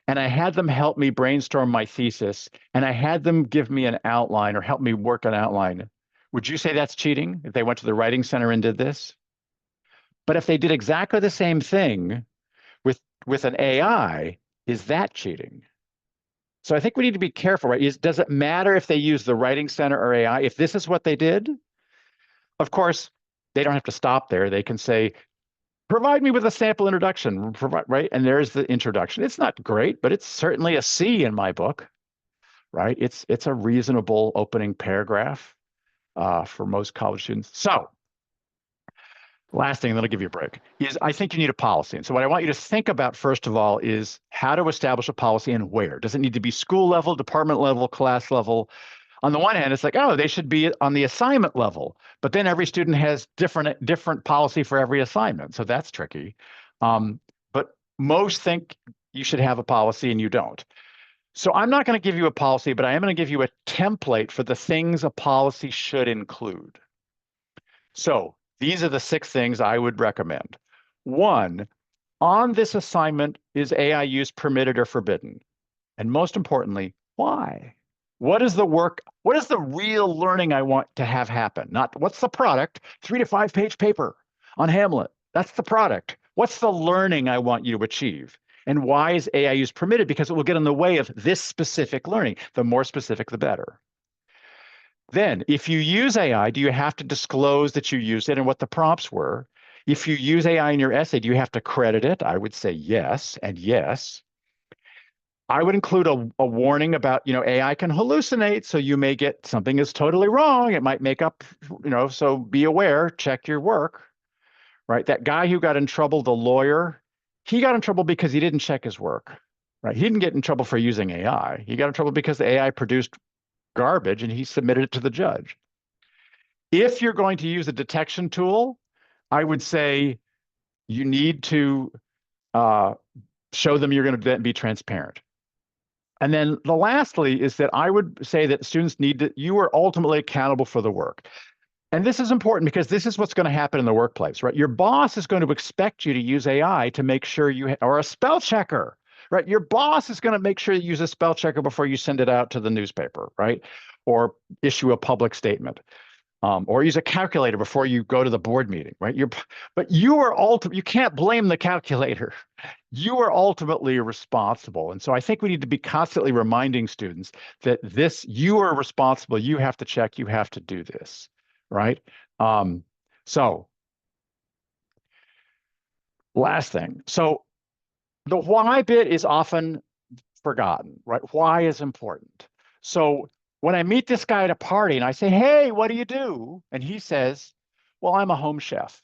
and I had them help me brainstorm my thesis, and I had them give me an outline or help me work an outline, would you say that's cheating if they went to the Writing Center and did this? But if they did exactly the same thing with an AI, is that cheating? So I think we need to be careful, right? Does it matter if they use the Writing Center or AI? If this is what they did, of course, they don't have to stop there. They can say, provide me with a sample introduction, right? And there's the introduction. It's not great, but it's certainly a C in my book, right? It's a reasonable opening paragraph for most college students. So last thing, and then I'll give you a break, is I think you need a policy. And so what I want you to think about, first of all, is how to establish a policy and where. Does it need to be school level, department level, class level? On the one hand, it's like, oh, they should be on the assignment level, but then every student has different policy for every assignment. So that's tricky. But most think you should have a policy and you don't. So I'm not going to give you a policy, but I am going to give you a template for the things a policy should include. So these are the 6 things I would recommend. 1, on this assignment, is AI use permitted or forbidden? And most importantly, why? What is the work? What is the real learning I want to have happen? Not what's the product, 3 to 5 page paper on Hamlet. That's the product. What's the learning I want you to achieve? And why is AI use permitted? Because it will get in the way of this specific learning. The more specific, the better. Then, if you use AI, do you have to disclose that you used it and what the prompts were? If you use AI in your essay, do you have to credit it? I would say yes and yes. I would include a warning about, AI can hallucinate, so you may get something is totally wrong. It might make up, so be aware, check your work, right? That guy who got in trouble, the lawyer, he got in trouble because he didn't check his work, right? He didn't get in trouble for using AI. He got in trouble because the AI produced garbage and he submitted it to the judge. If you're going to use a detection tool, I would say you need to show them you're going to be transparent. And then lastly is that I would say that students you are ultimately accountable for the work. And this is important because this is what's going to happen in the workplace, right? Your boss is going to expect you to use AI to make sure or a spell checker, right? Your boss is going to make sure you use a spell checker before you send it out to the newspaper, right? Or issue a public statement. Or use a calculator before you go to the board meeting, right? But you can't blame the calculator. You are ultimately responsible. And so I think we need to be constantly reminding students that you are responsible. You have to check, you have to do this, right? So last thing. So the why bit is often forgotten, right? Why is important. So when I meet this guy at a party and I say, hey, what do you do? And he says, well, I'm a home chef.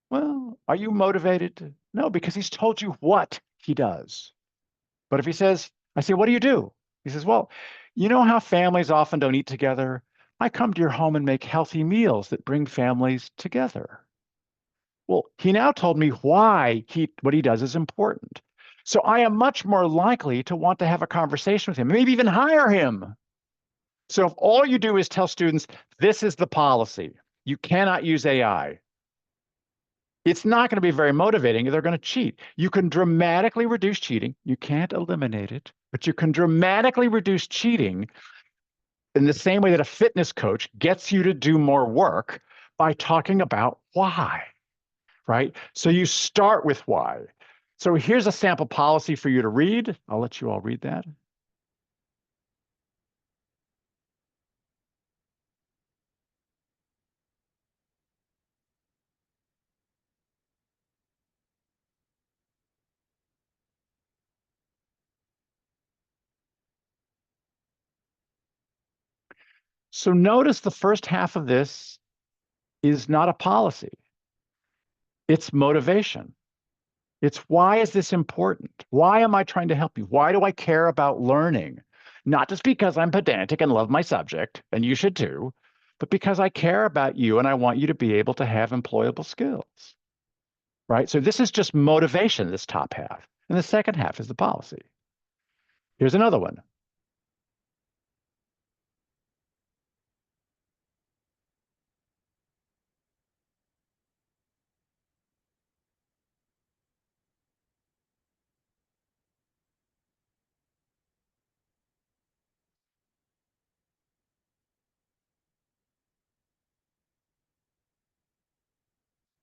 Well, are you motivated? No, because he's told you what he does. But if he says, I say, what do you do? He says, well, you know how families often don't eat together? I come to your home and make healthy meals that bring families together. Well, he now told me why what he does is important. So I am much more likely to want to have a conversation with him, maybe even hire him. So if all you do is tell students, this is the policy, you cannot use AI, it's not going to be very motivating. They're going to cheat. You can dramatically reduce cheating. You can't eliminate it, but you can dramatically reduce cheating in the same way that a fitness coach gets you to do more work by talking about why, right? So you start with why. So here's a sample policy for you to read. I'll let you all read that. So notice the first half of this is not a policy. It's motivation. It's why is this important? Why am I trying to help you? Why do I care about learning? Not just because I'm pedantic and love my subject, and you should too, but because I care about you and I want you to be able to have employable skills, right? So this is just motivation, this top half. And the second half is the policy. Here's another one.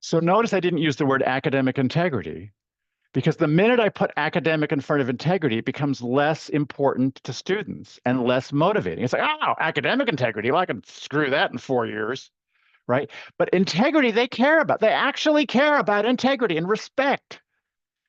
So notice I didn't use the word academic integrity, because the minute I put academic in front of integrity, it becomes less important to students and less motivating. It's like, oh, academic integrity, well, I can screw that in 4 years, right? But integrity, they care about. They actually care about integrity and respect,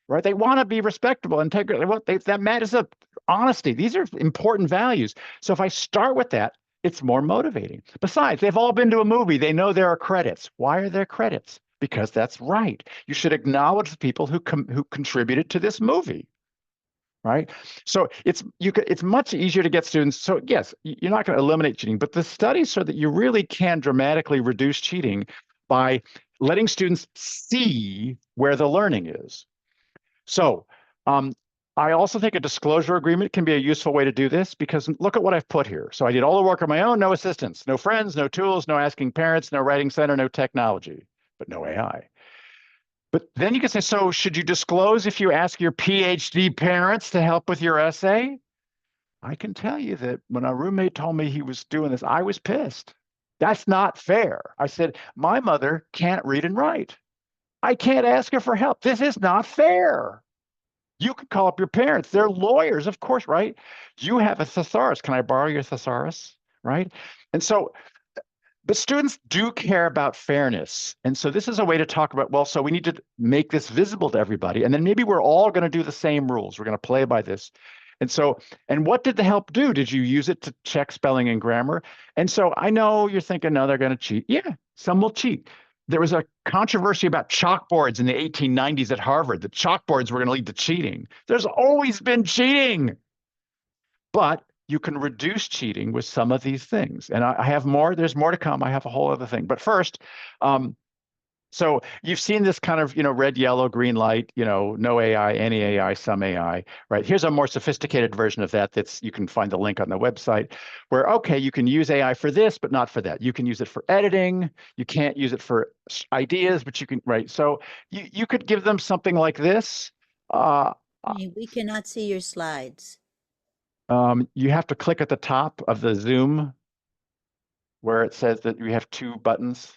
right? They want to be respectable, integrity. That matters of honesty. These are important values. So if I start with that, it's more motivating. Besides, they've all been to a movie. They know there are credits. Why are there credits? Because that's right. You should acknowledge the people who contributed to this movie, right? So it's much easier to get students. So yes, you're not going to eliminate cheating, but the studies show that you really can dramatically reduce cheating by letting students see where the learning is. So I also think a disclosure agreement can be a useful way to do this, because look at what I've put here. So I did all the work on my own, no assistance, no friends, no tools, no asking parents, no writing center, no technology, but no AI. But then you can say, so should you disclose if you ask your PhD parents to help with your essay? I can tell you that when a roommate told me he was doing this, I was pissed. That's not fair. I said, my mother can't read and write. I can't ask her for help. This is not fair. You can call up your parents. They're lawyers, of course, right? You have a thesaurus. Can I borrow your thesaurus, right? And so, but students do care about fairness. And so this is a way to talk about, well, so we need to make this visible to everybody. And then maybe we're all going to do the same rules. We're going to play by this. And so, and what did the help do? Did you use it to check spelling and grammar? And so I know you're thinking, no, they're going to cheat. Yeah, some will cheat. There was a controversy about chalkboards in the 1890s at Harvard, that chalkboards were going to lead to cheating. There's always been cheating. But you can reduce cheating with some of these things. And I have more, there's more to come. I have a whole other thing. But first, so you've seen this kind of, red, yellow, green light, no AI, any AI, some AI, right? Here's a more sophisticated version of that. You can find the link on the website where, okay, you can use AI for this, but not for that. You can use it for editing. You can't use it for ideas, but you can, right? So you could give them something like this. We cannot see your slides. You have to click at the top of the Zoom where it says that you have 2 buttons.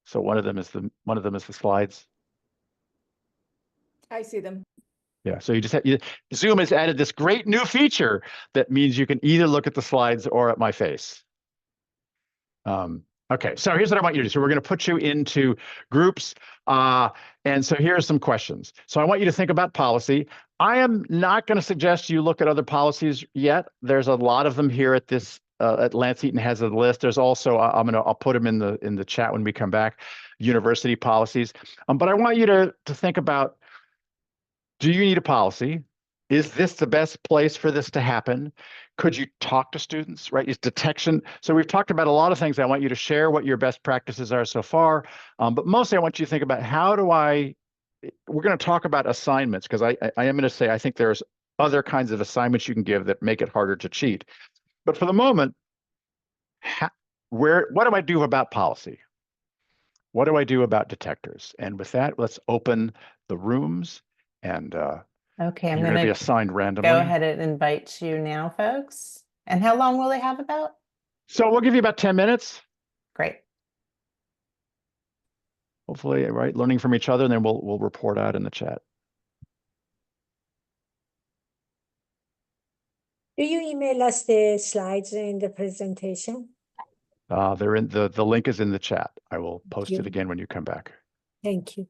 So one of them is the slides. I see them. Yeah, so Zoom has added this great new feature that means you can either look at the slides or at my face. Okay, so here's what I want you to do. So we're going to put you into groups. And so here are some questions. So I want you to think about policy. I am not going to suggest you look at other policies yet. There's a lot of them here at this at Lance Eaton has a list. There's also I'll put them in the chat when we come back. University policies, but I want you to think about: do you need a policy? Is this the best place for this to happen? Could you talk to students? Right? Is detection? So we've talked about a lot of things. I want you to share what your best practices are so far, but mostly I want you to think about how do I. We're going to talk about assignments because I am going to say I think there's other kinds of assignments you can give that make it harder to cheat. But for the moment, what do I do about policy? What do I do about detectors? And with that, let's open the rooms, and Okay, I'm you're going to be going to assigned randomly. go ahead and invite you now, folks. And how long will they have about? So we'll give you about 10 minutes. Great. Hopefully, right, learning from each other, and then we'll report out in the chat. Do you email us the slides in the presentation? They're in the link is in the chat. I will post you. it again when you come back. Thank you.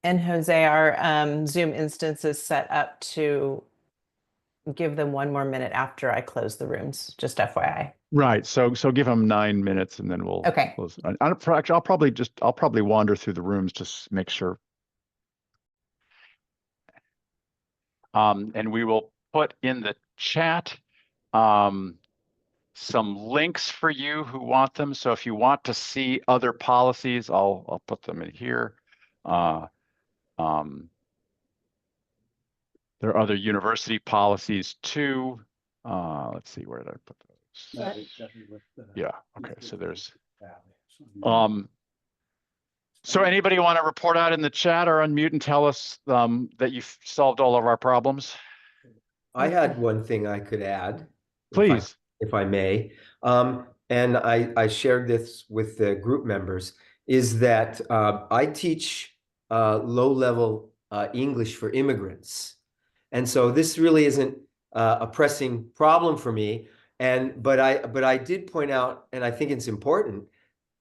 And Jose, our Zoom instance is set up to give them 1 more minute after I close the rooms, just FYI. Right. So give them 9 minutes, and then we'll Okay. close. I'll probably wander through the rooms, just make sure. And we will put in the chat some links for you who want them. So if you want to see other policies, I'll put them in here. There are other university policies too. Let's see, where did I put those? Yeah. Okay. So there's. So anybody want to report out in the chat or unmute and tell us that you've solved all of our problems? I had one thing I could add. Please. If I may. And I shared this with the group members, is that I teach low-level English for immigrants. And so this really isn't a pressing problem for me. But I did point out, and I think it's important,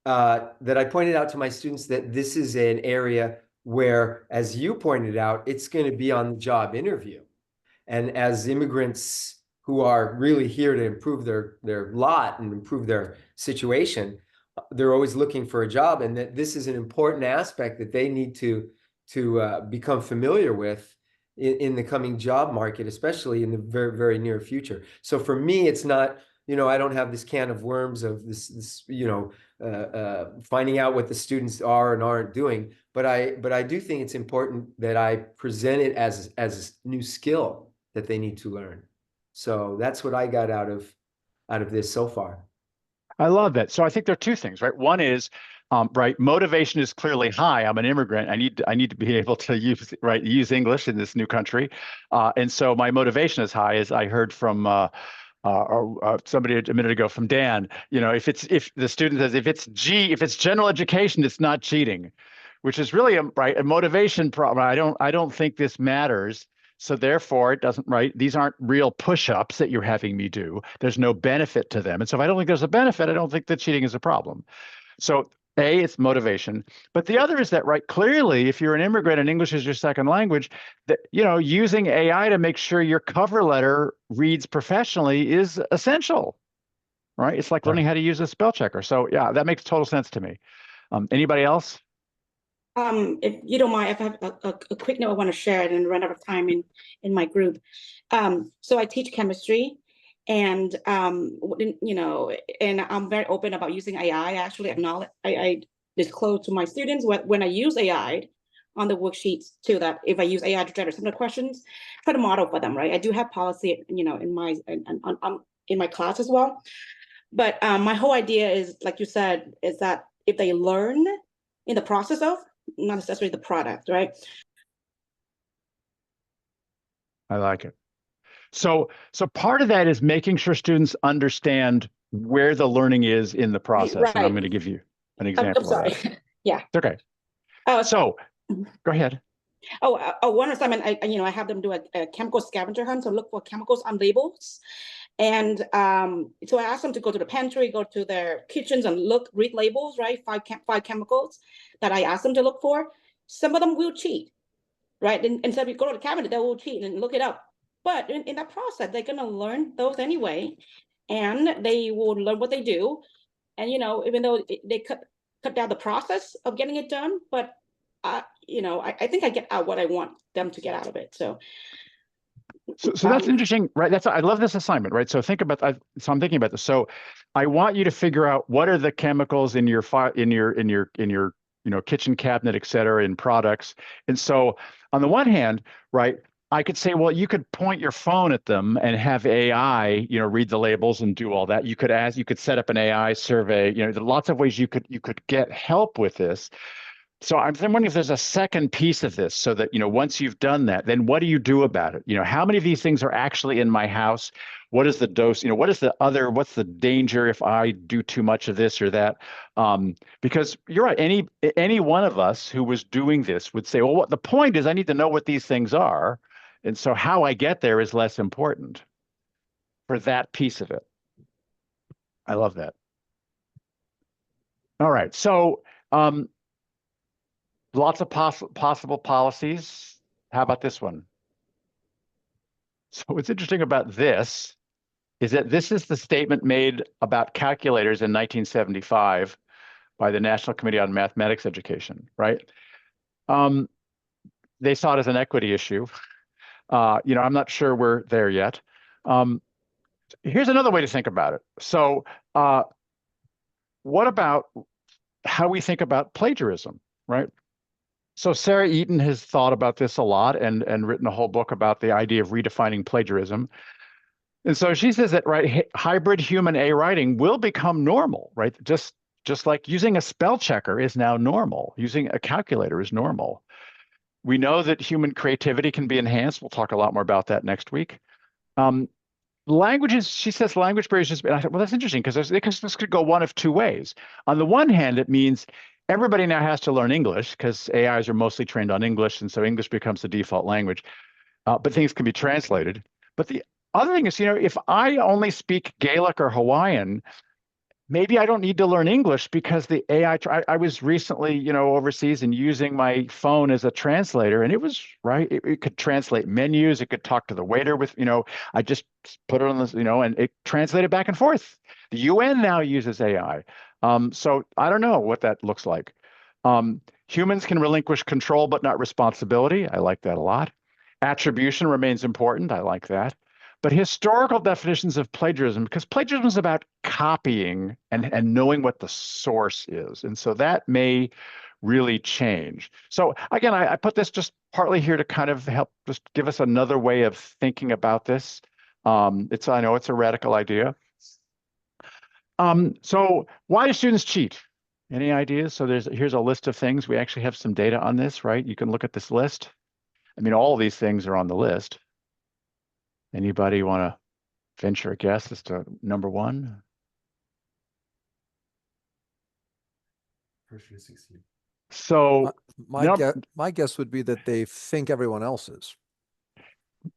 that I pointed out to my students that this is an area where, as you pointed out, it's going to be on the job interview. And as immigrants who are really here to improve their lot and improve their situation, they're always looking for a job, and that this is an important aspect that they need to become familiar with in the coming job market, especially in the very, very near future. So for me, it's not, I don't have this can of worms of this finding out what the students are and aren't doing, but I do think it's important that I present it as a new skill that they need to learn. So that's what I got out of this so far. I love that. So I think there are two things, right? One is, right, motivation is clearly high. I'm an immigrant. I need to be able to use English in this new country, and so my motivation is high. As I heard from somebody a minute ago from Dan, if the student says if it's general education, it's not cheating, which is really a motivation problem. I don't think this matters. So therefore, it doesn't, right? These aren't real push-ups that you're having me do. There's no benefit to them. And so if I don't think there's a benefit, I don't think that cheating is a problem. So A, it's motivation. But the other is that, right, clearly, if you're an immigrant and English is your second language, that, using AI to make sure your cover letter reads professionally is essential, right? It's like learning how to use a spell checker. So yeah, that makes total sense to me. Anybody else? If you don't mind, if I have a quick note I want to share and then run out of time in my group. So I teach chemistry, and and I'm very open about using AI. I actually acknowledge, I disclose to my students when I use AI on the worksheets too, that if I use AI to generate some of the questions, try to model for them, right? I do have policy, in my class as well. But my whole idea is, like you said, is that if they learn in the process of, not necessarily the product, right? I like it. So part of that is making sure students understand where the learning is in the process. Right. And I'm going to give you an example. I'm sorry. Of that. Yeah. It's okay. So go ahead. One assignment, I have them do a chemical scavenger hunt, so look for chemicals on labels. And so I asked them to go to the pantry, go to their kitchens and read labels, right? Five chemicals that I asked them to look for. Some of them will cheat, right? And so if you go to the cabinet, they will cheat and look it up. But in that process, they're going to learn those anyway, and they will learn what they do. And, even though they cut down the process of getting it done, but, I think I get out what I want them to get out of it. So So that's interesting, right? I love this assignment, right? So think about so I'm thinking about this. So I want you to figure out what are the chemicals in your kitchen cabinet, et cetera, in products. And so on the one hand, right, I could say, well, you could point your phone at them and have AI, read the labels and do all that. You could set up an AI survey. There are lots of ways you could get help with this. So I'm wondering if there's a second piece of this, so that, once you've done that, then what do you do about it? How many of these things are actually in my house? What is the dose? What's the danger if I do too much of this or that? Because you're right, any one of us who was doing this would say, well, what the point is, I need to know what these things are. And so how I get there is less important for that piece of it. I love that. All right, so lots of possible policies. How about this one? So what's interesting about this is that this is the statement made about calculators in 1975 by the National Committee on Mathematics Education, right? They saw it as an equity issue. I'm not sure we're there yet. Here's another way to think about it. So what about how we think about plagiarism, right? So Sarah Eaton has thought about this a lot and written a whole book about the idea of redefining plagiarism. And so she says that, right, hybrid human A writing will become normal, right? Just like using a spell checker is now normal. Using a calculator is normal. We know that human creativity can be enhanced. We'll talk a lot more about that next week. Languages, she says language barriers, and I thought, well, that's interesting because this could go one of two ways. On the one hand, it means everybody now has to learn English because AIs are mostly trained on English, and so English becomes the default language. But things can be translated. But the other thing is, if I only speak Gaelic or Hawaiian, maybe I don't need to learn English because the AI, I was recently, overseas and using my phone as a translator, and it was, right, it could translate menus, it could talk to the waiter with, I just put it on this, and it translated back and forth. The UN now uses AI. So I don't know what that looks like. Humans can relinquish control, but not responsibility. I like that a lot. Attribution remains important. I like that. But historical definitions of plagiarism, because plagiarism is about copying and knowing what the source is. And so that may really change. So again, I put this just partly here to kind of help just give us another way of thinking about this. I know it's a radical idea. So why do students cheat? Any ideas? So here's a list of things. We actually have some data on this, right? You can look at this list. I mean, all of these things are on the list. Anybody want to venture a guess as to number one? So my guess would be that they think everyone else is.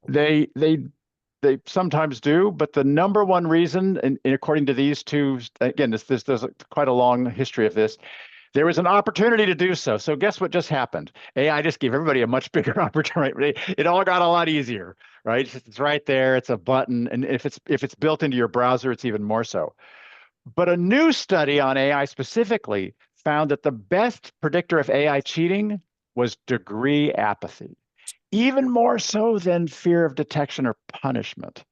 They sometimes do, but the number one reason, and according to these two, again, there's quite a long history of this. There was an opportunity to do so. So guess what just happened? AI just gave everybody a much bigger opportunity. It all got a lot easier, right? It's right there. It's a button, and if it's built into your browser, it's even more so. But a new study on AI specifically found that the best predictor of AI cheating was degree apathy, even more so than fear of detection or punishment.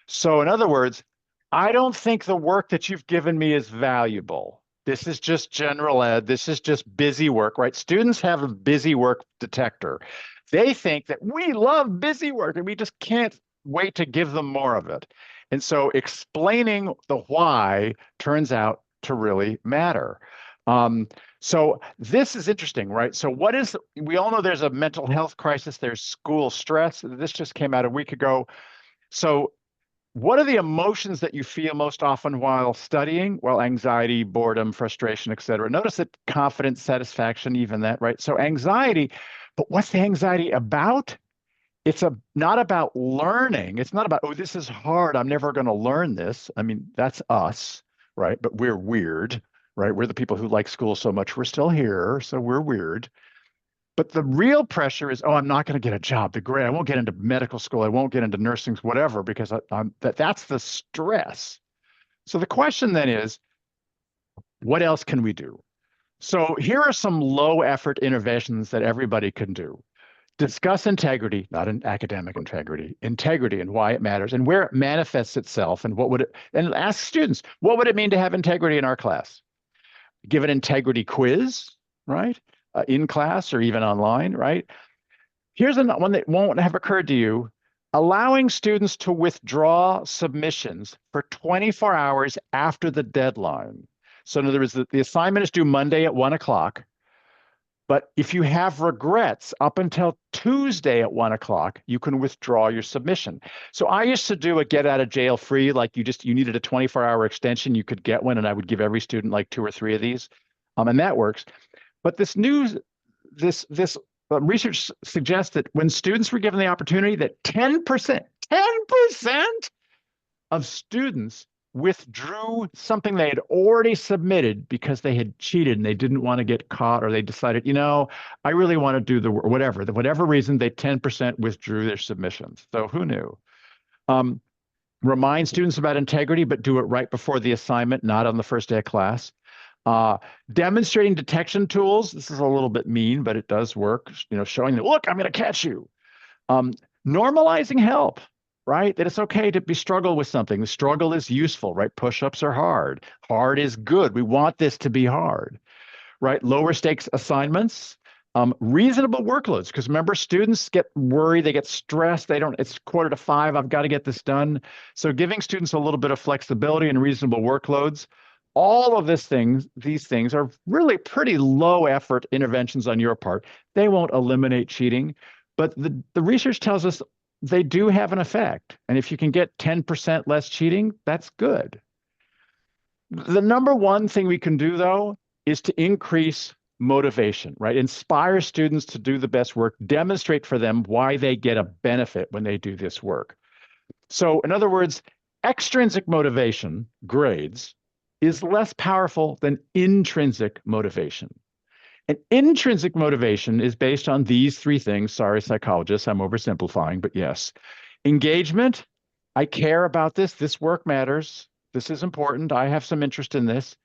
So in other words, I don't think the work that you've given me is valuable. This is just general ed. This is just busy work, right? Students have a busy work detector. They think that we love busy work and we just can't wait to give them more of it. And so explaining the why turns out to really matter. So this is interesting, right? So we all know there's a mental health crisis. There's school stress. This just came out a week ago. So what are the emotions that you feel most often while studying? Well, anxiety, boredom, frustration, et cetera. Notice that confidence, satisfaction, even that, right? So anxiety, but what's the anxiety about? It's not about learning. It's not about, oh, this is hard. I'm never going to learn this. I mean, that's us, right? But we're weird, right? We're the people who like school so much. We're still here, so we're weird. But the real pressure is, oh, I'm not going to get a job. I won't get into medical school. I won't get into nursing, whatever, because that's the stress. So the question then is, what else can we do? So here are some low effort interventions that everybody can do. discuss integrity, not an academic integrity and why it matters and where it manifests itself and and ask students, what would it mean to have integrity in our class? Give an integrity quiz, right? In class or even online, right? Here's one that won't have occurred to you. Allowing students to withdraw submissions for 24 hours after the deadline. So in other words, the assignment is due Monday at 1 o'clock. But if you have regrets up until Tuesday at 1 o'clock, you can withdraw your submission. So I used to do a get out of jail free, like you needed a 24-hour extension, you could get one, and I would give every student like 2 or 3 of these, and that works. But this research suggests that when students were given the opportunity, that 10% of students withdrew something they had already submitted because they had cheated and they didn't want to get caught, or they decided, I really want to do whatever reason, they 10% withdrew their submissions. So who knew? Remind students about integrity, but do it right before the assignment, not on the first day of class. Demonstrating detection tools. This is a little bit mean, but it does work. Showing that, look, I'm going to catch you. Normalizing help. Right? That it's okay to struggle with something. The struggle is useful, right? Push-ups are hard. Hard is good. We want this to be hard, right? Lower stakes assignments, reasonable workloads. Because remember, students get worried, they get stressed. It's 4:45, I've got to get this done. So giving students a little bit of flexibility and reasonable workloads, all of these things are really pretty low effort interventions on your part. They won't eliminate cheating, but the research tells us they do have an effect. And if you can get 10% less cheating, that's good. The number one thing we can do, though, is to increase motivation, right? Inspire students to do the best work, demonstrate for them why they get a benefit when they do this work. So in other words, extrinsic motivation, grades, is less powerful than intrinsic motivation. And intrinsic motivation is based on these 3 things. Sorry, psychologists, I'm oversimplifying, but yes. Engagement, I care about this. This work matters. This is important. I have some interest in this.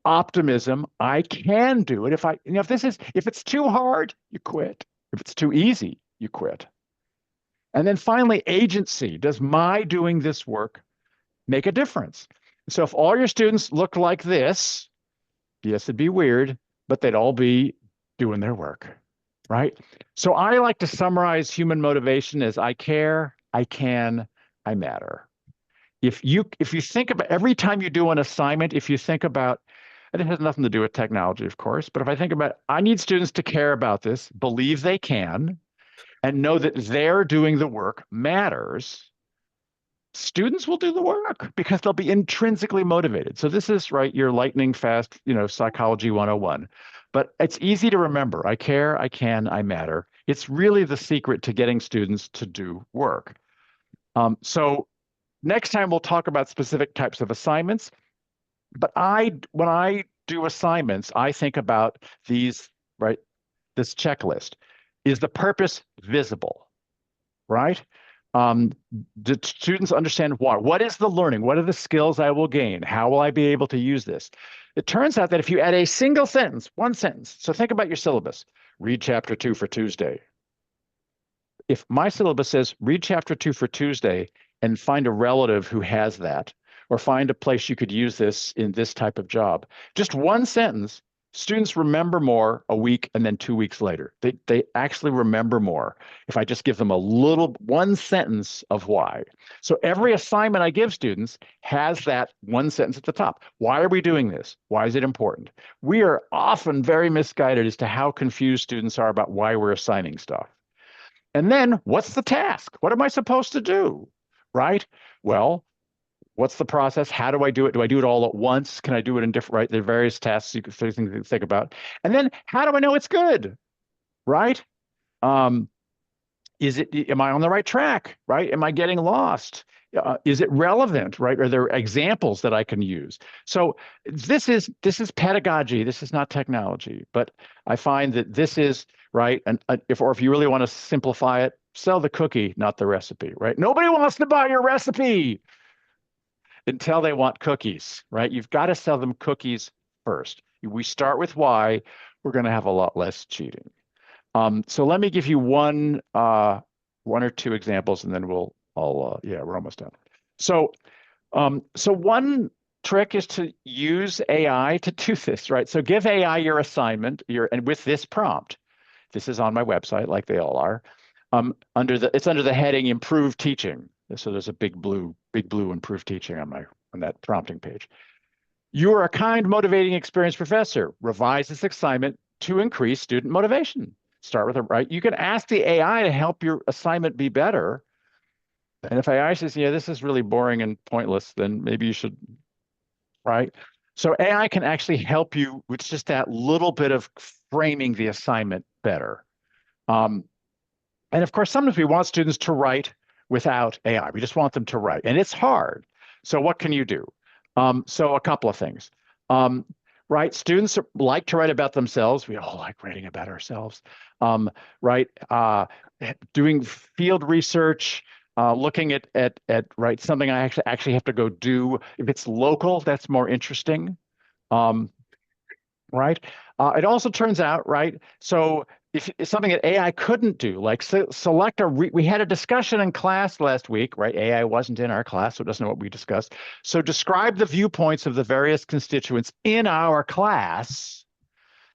Optimism, I can do it. If it's too hard, you quit. If it's too easy, you quit. And then finally, agency. Does my doing this work make a difference? So if all your students looked like this, yes, it'd be weird, but they'd all be doing their work, right? So I like to summarize human motivation as I care, I can, I matter. If you think about every time you do an assignment, if you think about, and it has nothing to do with technology, of course, but if I think about, I need students to care about this, believe they can, and know that they're doing the work matters, students will do the work because they'll be intrinsically motivated. So this is, right, your lightning fast, psychology 101. But it's easy to remember. I care, I can, I matter. It's really the secret to getting students to do work. So next time we'll talk about specific types of assignments. But when I do assignments, I think about these, right? This checklist. Is the purpose visible, right? Do students understand why? What is the learning? What are the skills I will gain? How will I be able to use this? It turns out that if you add a single sentence, one sentence, so think about your syllabus, read chapter 2 for Tuesday. If my syllabus says read chapter 2 for Tuesday and find a relative who has that, or find a place you could use this in this type of job, just one sentence, students remember more a week and then 2 weeks later. They actually remember more if I just give them one sentence of why. So every assignment I give students has that one sentence at the top. Why are we doing this? Why is it important? We are often very misguided as to how confused students are about why we're assigning stuff. And then what's the task? What am I supposed to do? Right? Well, what's the process? How do I do it? Do I do it all at once? Can I do it in different, right? There are various tasks you can think about. And then how do I know it's good? Right? Am I on the right track? Right? Am I getting lost? Is it relevant? Right? Are there examples that I can use? So this is pedagogy. This is not technology, but I find that this is right. And if you really want to simplify it, sell the cookie, not the recipe. Right? Nobody wants to buy your recipe until they want cookies, right? You've got to sell them cookies first. We start with why, we're going to have a lot less cheating. So let me give you one or two examples, and then we're almost done. So one trick is to use AI to do this, right? So give AI your assignment, and with this prompt. This is on my website, like they all are. It's under the heading "Improve Teaching." So there's a big blue "Improve Teaching" on that prompting page. You are a kind, motivating, experienced professor. Revise this assignment to increase student motivation. Start with right. You can ask the AI to help your assignment be better. And if AI says, yeah, this is really boring and pointless, then maybe you should, right? So AI can actually help you with just that little bit of framing the assignment better. And of course, sometimes we want students to write without AI. We just want them to write, and it's hard. So what can you do? So a couple of things. Right, students like to write about themselves. We all like writing about ourselves. Right, doing field research, looking at right, something I actually have to go do. If it's local, that's more interesting. Right, it also turns out, right, so if it's something that AI couldn't do, like select we had a discussion in class last week, right? AI wasn't in our class, so it doesn't know what we discussed. So describe the viewpoints of the various constituents in our class.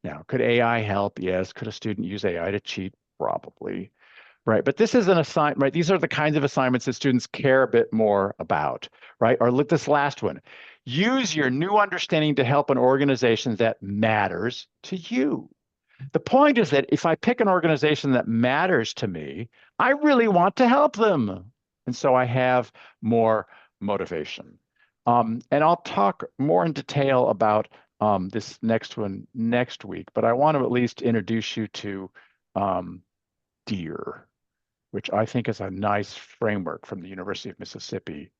Now, could AI help? Yes. Could a student use AI to cheat? Probably. Right. But this is an assignment, right? These are the kinds of assignments that students care a bit more about, right? Or look, this last one. Use your new understanding to help an organization that matters to you. The point is that if I pick an organization that matters to me, I really want to help them. And so I have more motivation. And I'll talk more in detail about this next one next week, but I want to at least introduce you to DEAR, which I think is a nice framework from the University of Mississippi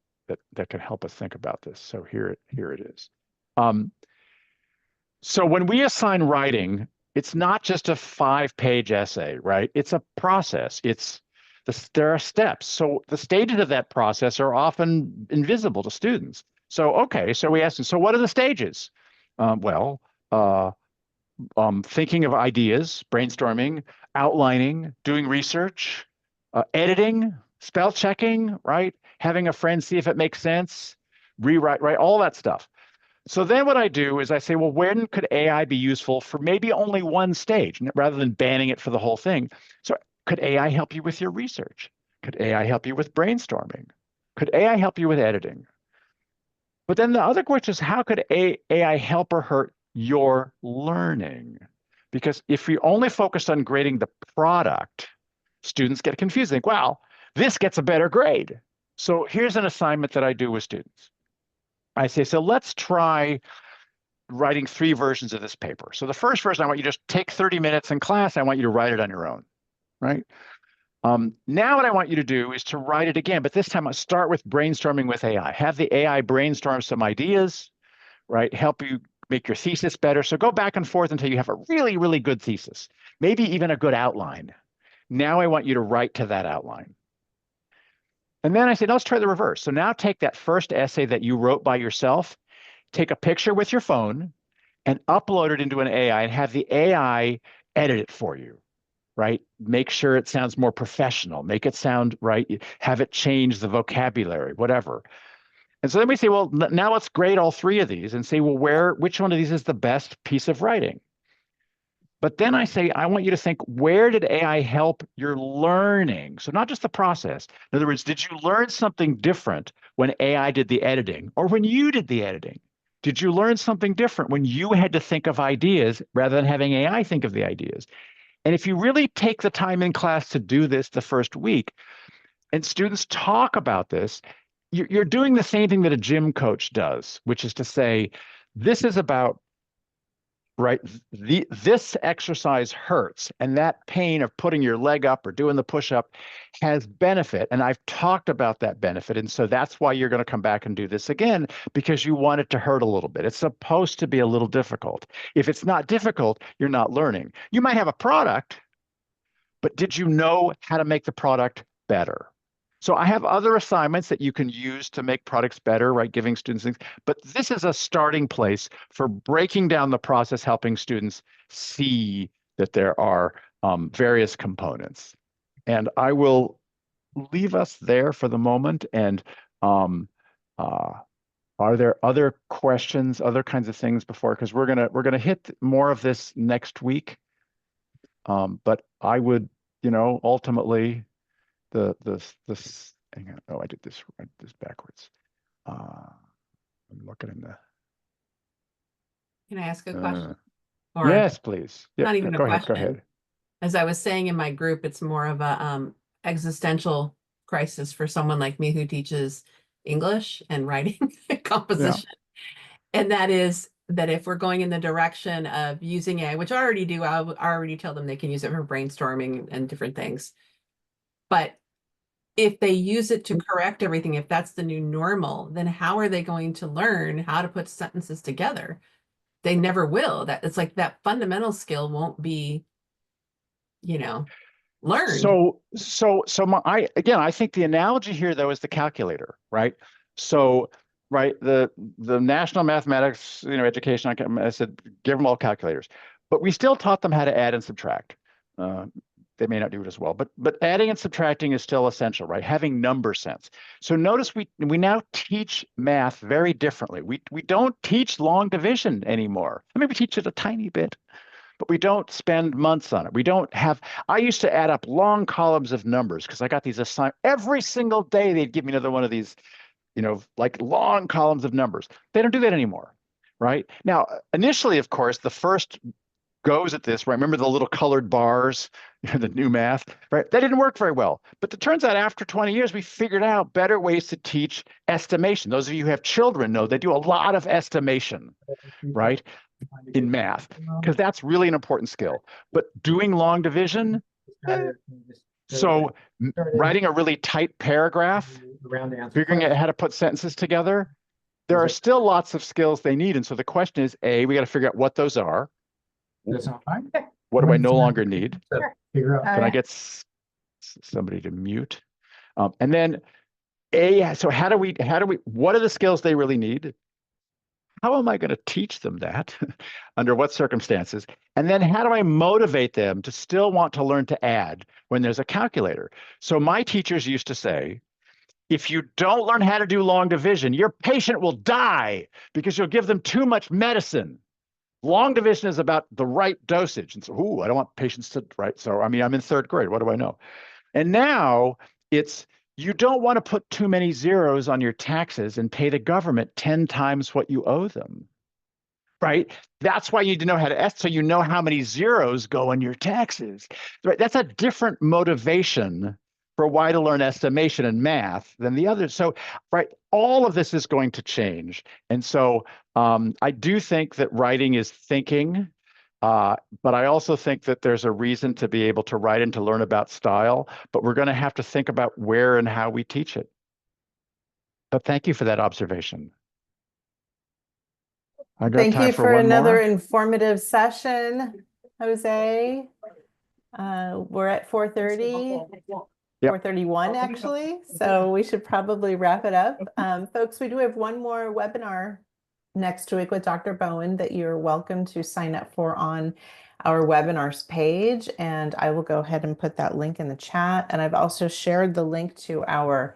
that can help us think about this. So here it is. So when we assign writing, it's not just a 5-page essay, right? It's a process. There are steps. So the stages of that process are often invisible to students. So, okay, so we ask them, so what are the stages? Thinking of ideas, brainstorming, outlining, doing research, editing, spell checking, right? Having a friend see if it makes sense, rewrite, right? All that stuff. So then what I do is I say, well, when could AI be useful for maybe only one stage rather than banning it for the whole thing? So could AI help you with your research? Could AI help you with brainstorming? Could AI help you with editing? But then the other question is, how could AI help or hurt your learning? Because if we only focus on grading the product, students get confused. They think, wow, this gets a better grade. So here's an assignment that I do with students. I say, so let's try writing 3 versions of this paper. So the first version, I want you to just take 30 minutes in class. I want you to write it on your own, right? Now what I want you to do is to write it again, but this time I'll start with brainstorming with AI. Have the AI brainstorm some ideas, right? Help you make your thesis better. So go back and forth until you have a really, really good thesis, maybe even a good outline. Now I want you to write to that outline. And then I said, let's try the reverse. So now take that first essay that you wrote by yourself, take a picture with your phone and upload it into an AI and have the AI edit it for you, right? Make sure it sounds more professional, make it sound right, have it change the vocabulary, whatever. And so then we say, well, now let's grade all 3 of these and say, well, which one of these is the best piece of writing? But then I say, I want you to think, where did AI help your learning? So not just the process. In other words, did you learn something different when AI did the editing or when you did the editing? Did you learn something different when you had to think of ideas rather than having AI think of the ideas? And if you really take the time in class to do this the first week, and students talk about this, you're doing the same thing that a gym coach does, which is to say, this is about, right, this exercise hurts, and that pain of putting your leg up or doing the push-up has benefit, and I've talked about that benefit, and so that's why you're going to come back and do this again, because you want it to hurt a little bit. It's supposed to be a little difficult. If it's not difficult, you're not learning. You might have a product, but did you know how to make the product better? So I have other assignments that you can use to make products better, right? Giving students things, but this is a starting place for breaking down the process, helping students see that there are various components. And I will leave us there for the moment. And are there other questions, other kinds of things before? Because we're gonna hit more of this next week. But I would, ultimately, this. Hang on. Oh, I did this backwards. I'm looking in the. Can I ask a question? Yes, please. Yeah, not even a go ahead. question. Go ahead. As I was saying in my group, it's more of a existential crisis for someone like me who teaches English and writing composition. And that is that if we're going in the direction of using AI, which I already do, I already tell them they can use it for brainstorming and different things. But if they use it to correct everything, if that's the new normal, then how are they going to learn how to put sentences together? They never will. That it's like that fundamental skill won't be, learned. I think the analogy here though is the calculator, right? So, right, the National Mathematics, Education, I said, give them all calculators, but we still taught them how to add and subtract. They may not do it as well, but adding and subtracting is still essential, right? Having number sense. So notice we now teach math very differently. We don't teach long division anymore. I mean, we teach it a tiny bit, but we don't spend months on it. We don't have, I used to add up long columns of numbers because I got these assigned every single day. They'd give me another one of these, like long columns of numbers. They don't do that anymore, right? Now, initially, of course, the first goes at this, right? Remember the little colored bars, the new math, right? That didn't work very well. But it turns out after 20 years, we figured out better ways to teach estimation. Those of you who have children know they do a lot of estimation, right? In math, because that's really an important skill. But doing long division, so writing a really tight paragraph, figuring out how to put sentences together, there are still lots of skills they need. And so the question is, A, we got to figure out what those are. What do I no longer need? Can I get somebody to mute? And then so how do we, what are the skills they really need? How am I going to teach them that? Under what circumstances? And then how do I motivate them to still want to learn to add when there's a calculator? So my teachers used to say, if you don't learn how to do long division, your patient will die because you'll give them too much medicine. Long division is about the right dosage. And so, I don't want patients to, right? So, I mean, I'm in third grade. What do I know? And now it's, you don't want to put too many zeros on your taxes and pay the government 10 times what you owe them, right? That's why you need to know how to estimate, so you know how many zeros go on your taxes, right? That's a different motivation for why to learn estimation and math than the others. So, right, all of this is going to change. And so I do think that writing is thinking, but I also think that there's a reason to be able to write and to learn about style, but we're going to have to think about where and how we teach it. But thank you for that observation. Thank you for another informative session, Jose. We're at 4:30. 4:31 actually, so we should probably wrap it up. Folks, we do have one more webinar next week with Dr. Bowen that you're welcome to sign up for on our webinars page, and I will go ahead and put that link in the chat. And I've also shared the link to our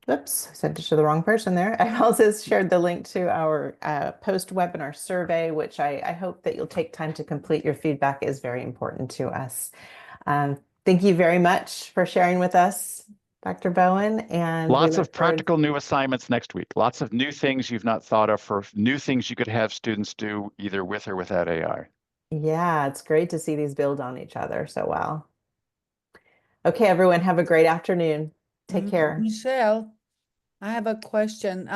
oops, sent it to the wrong person there. I've also shared the link to our post-webinar survey, which I hope that you'll take time to complete. Your feedback is very important to us. Thank you very much for sharing with us, Dr. Bowen. And lots of practical new assignments next week. Lots of new things you've not thought of, for new things you could have students do either with or without AI. Yeah, it's great to see these build on each other so well. Okay, everyone, have a great afternoon. Take care. Michelle, I have a question.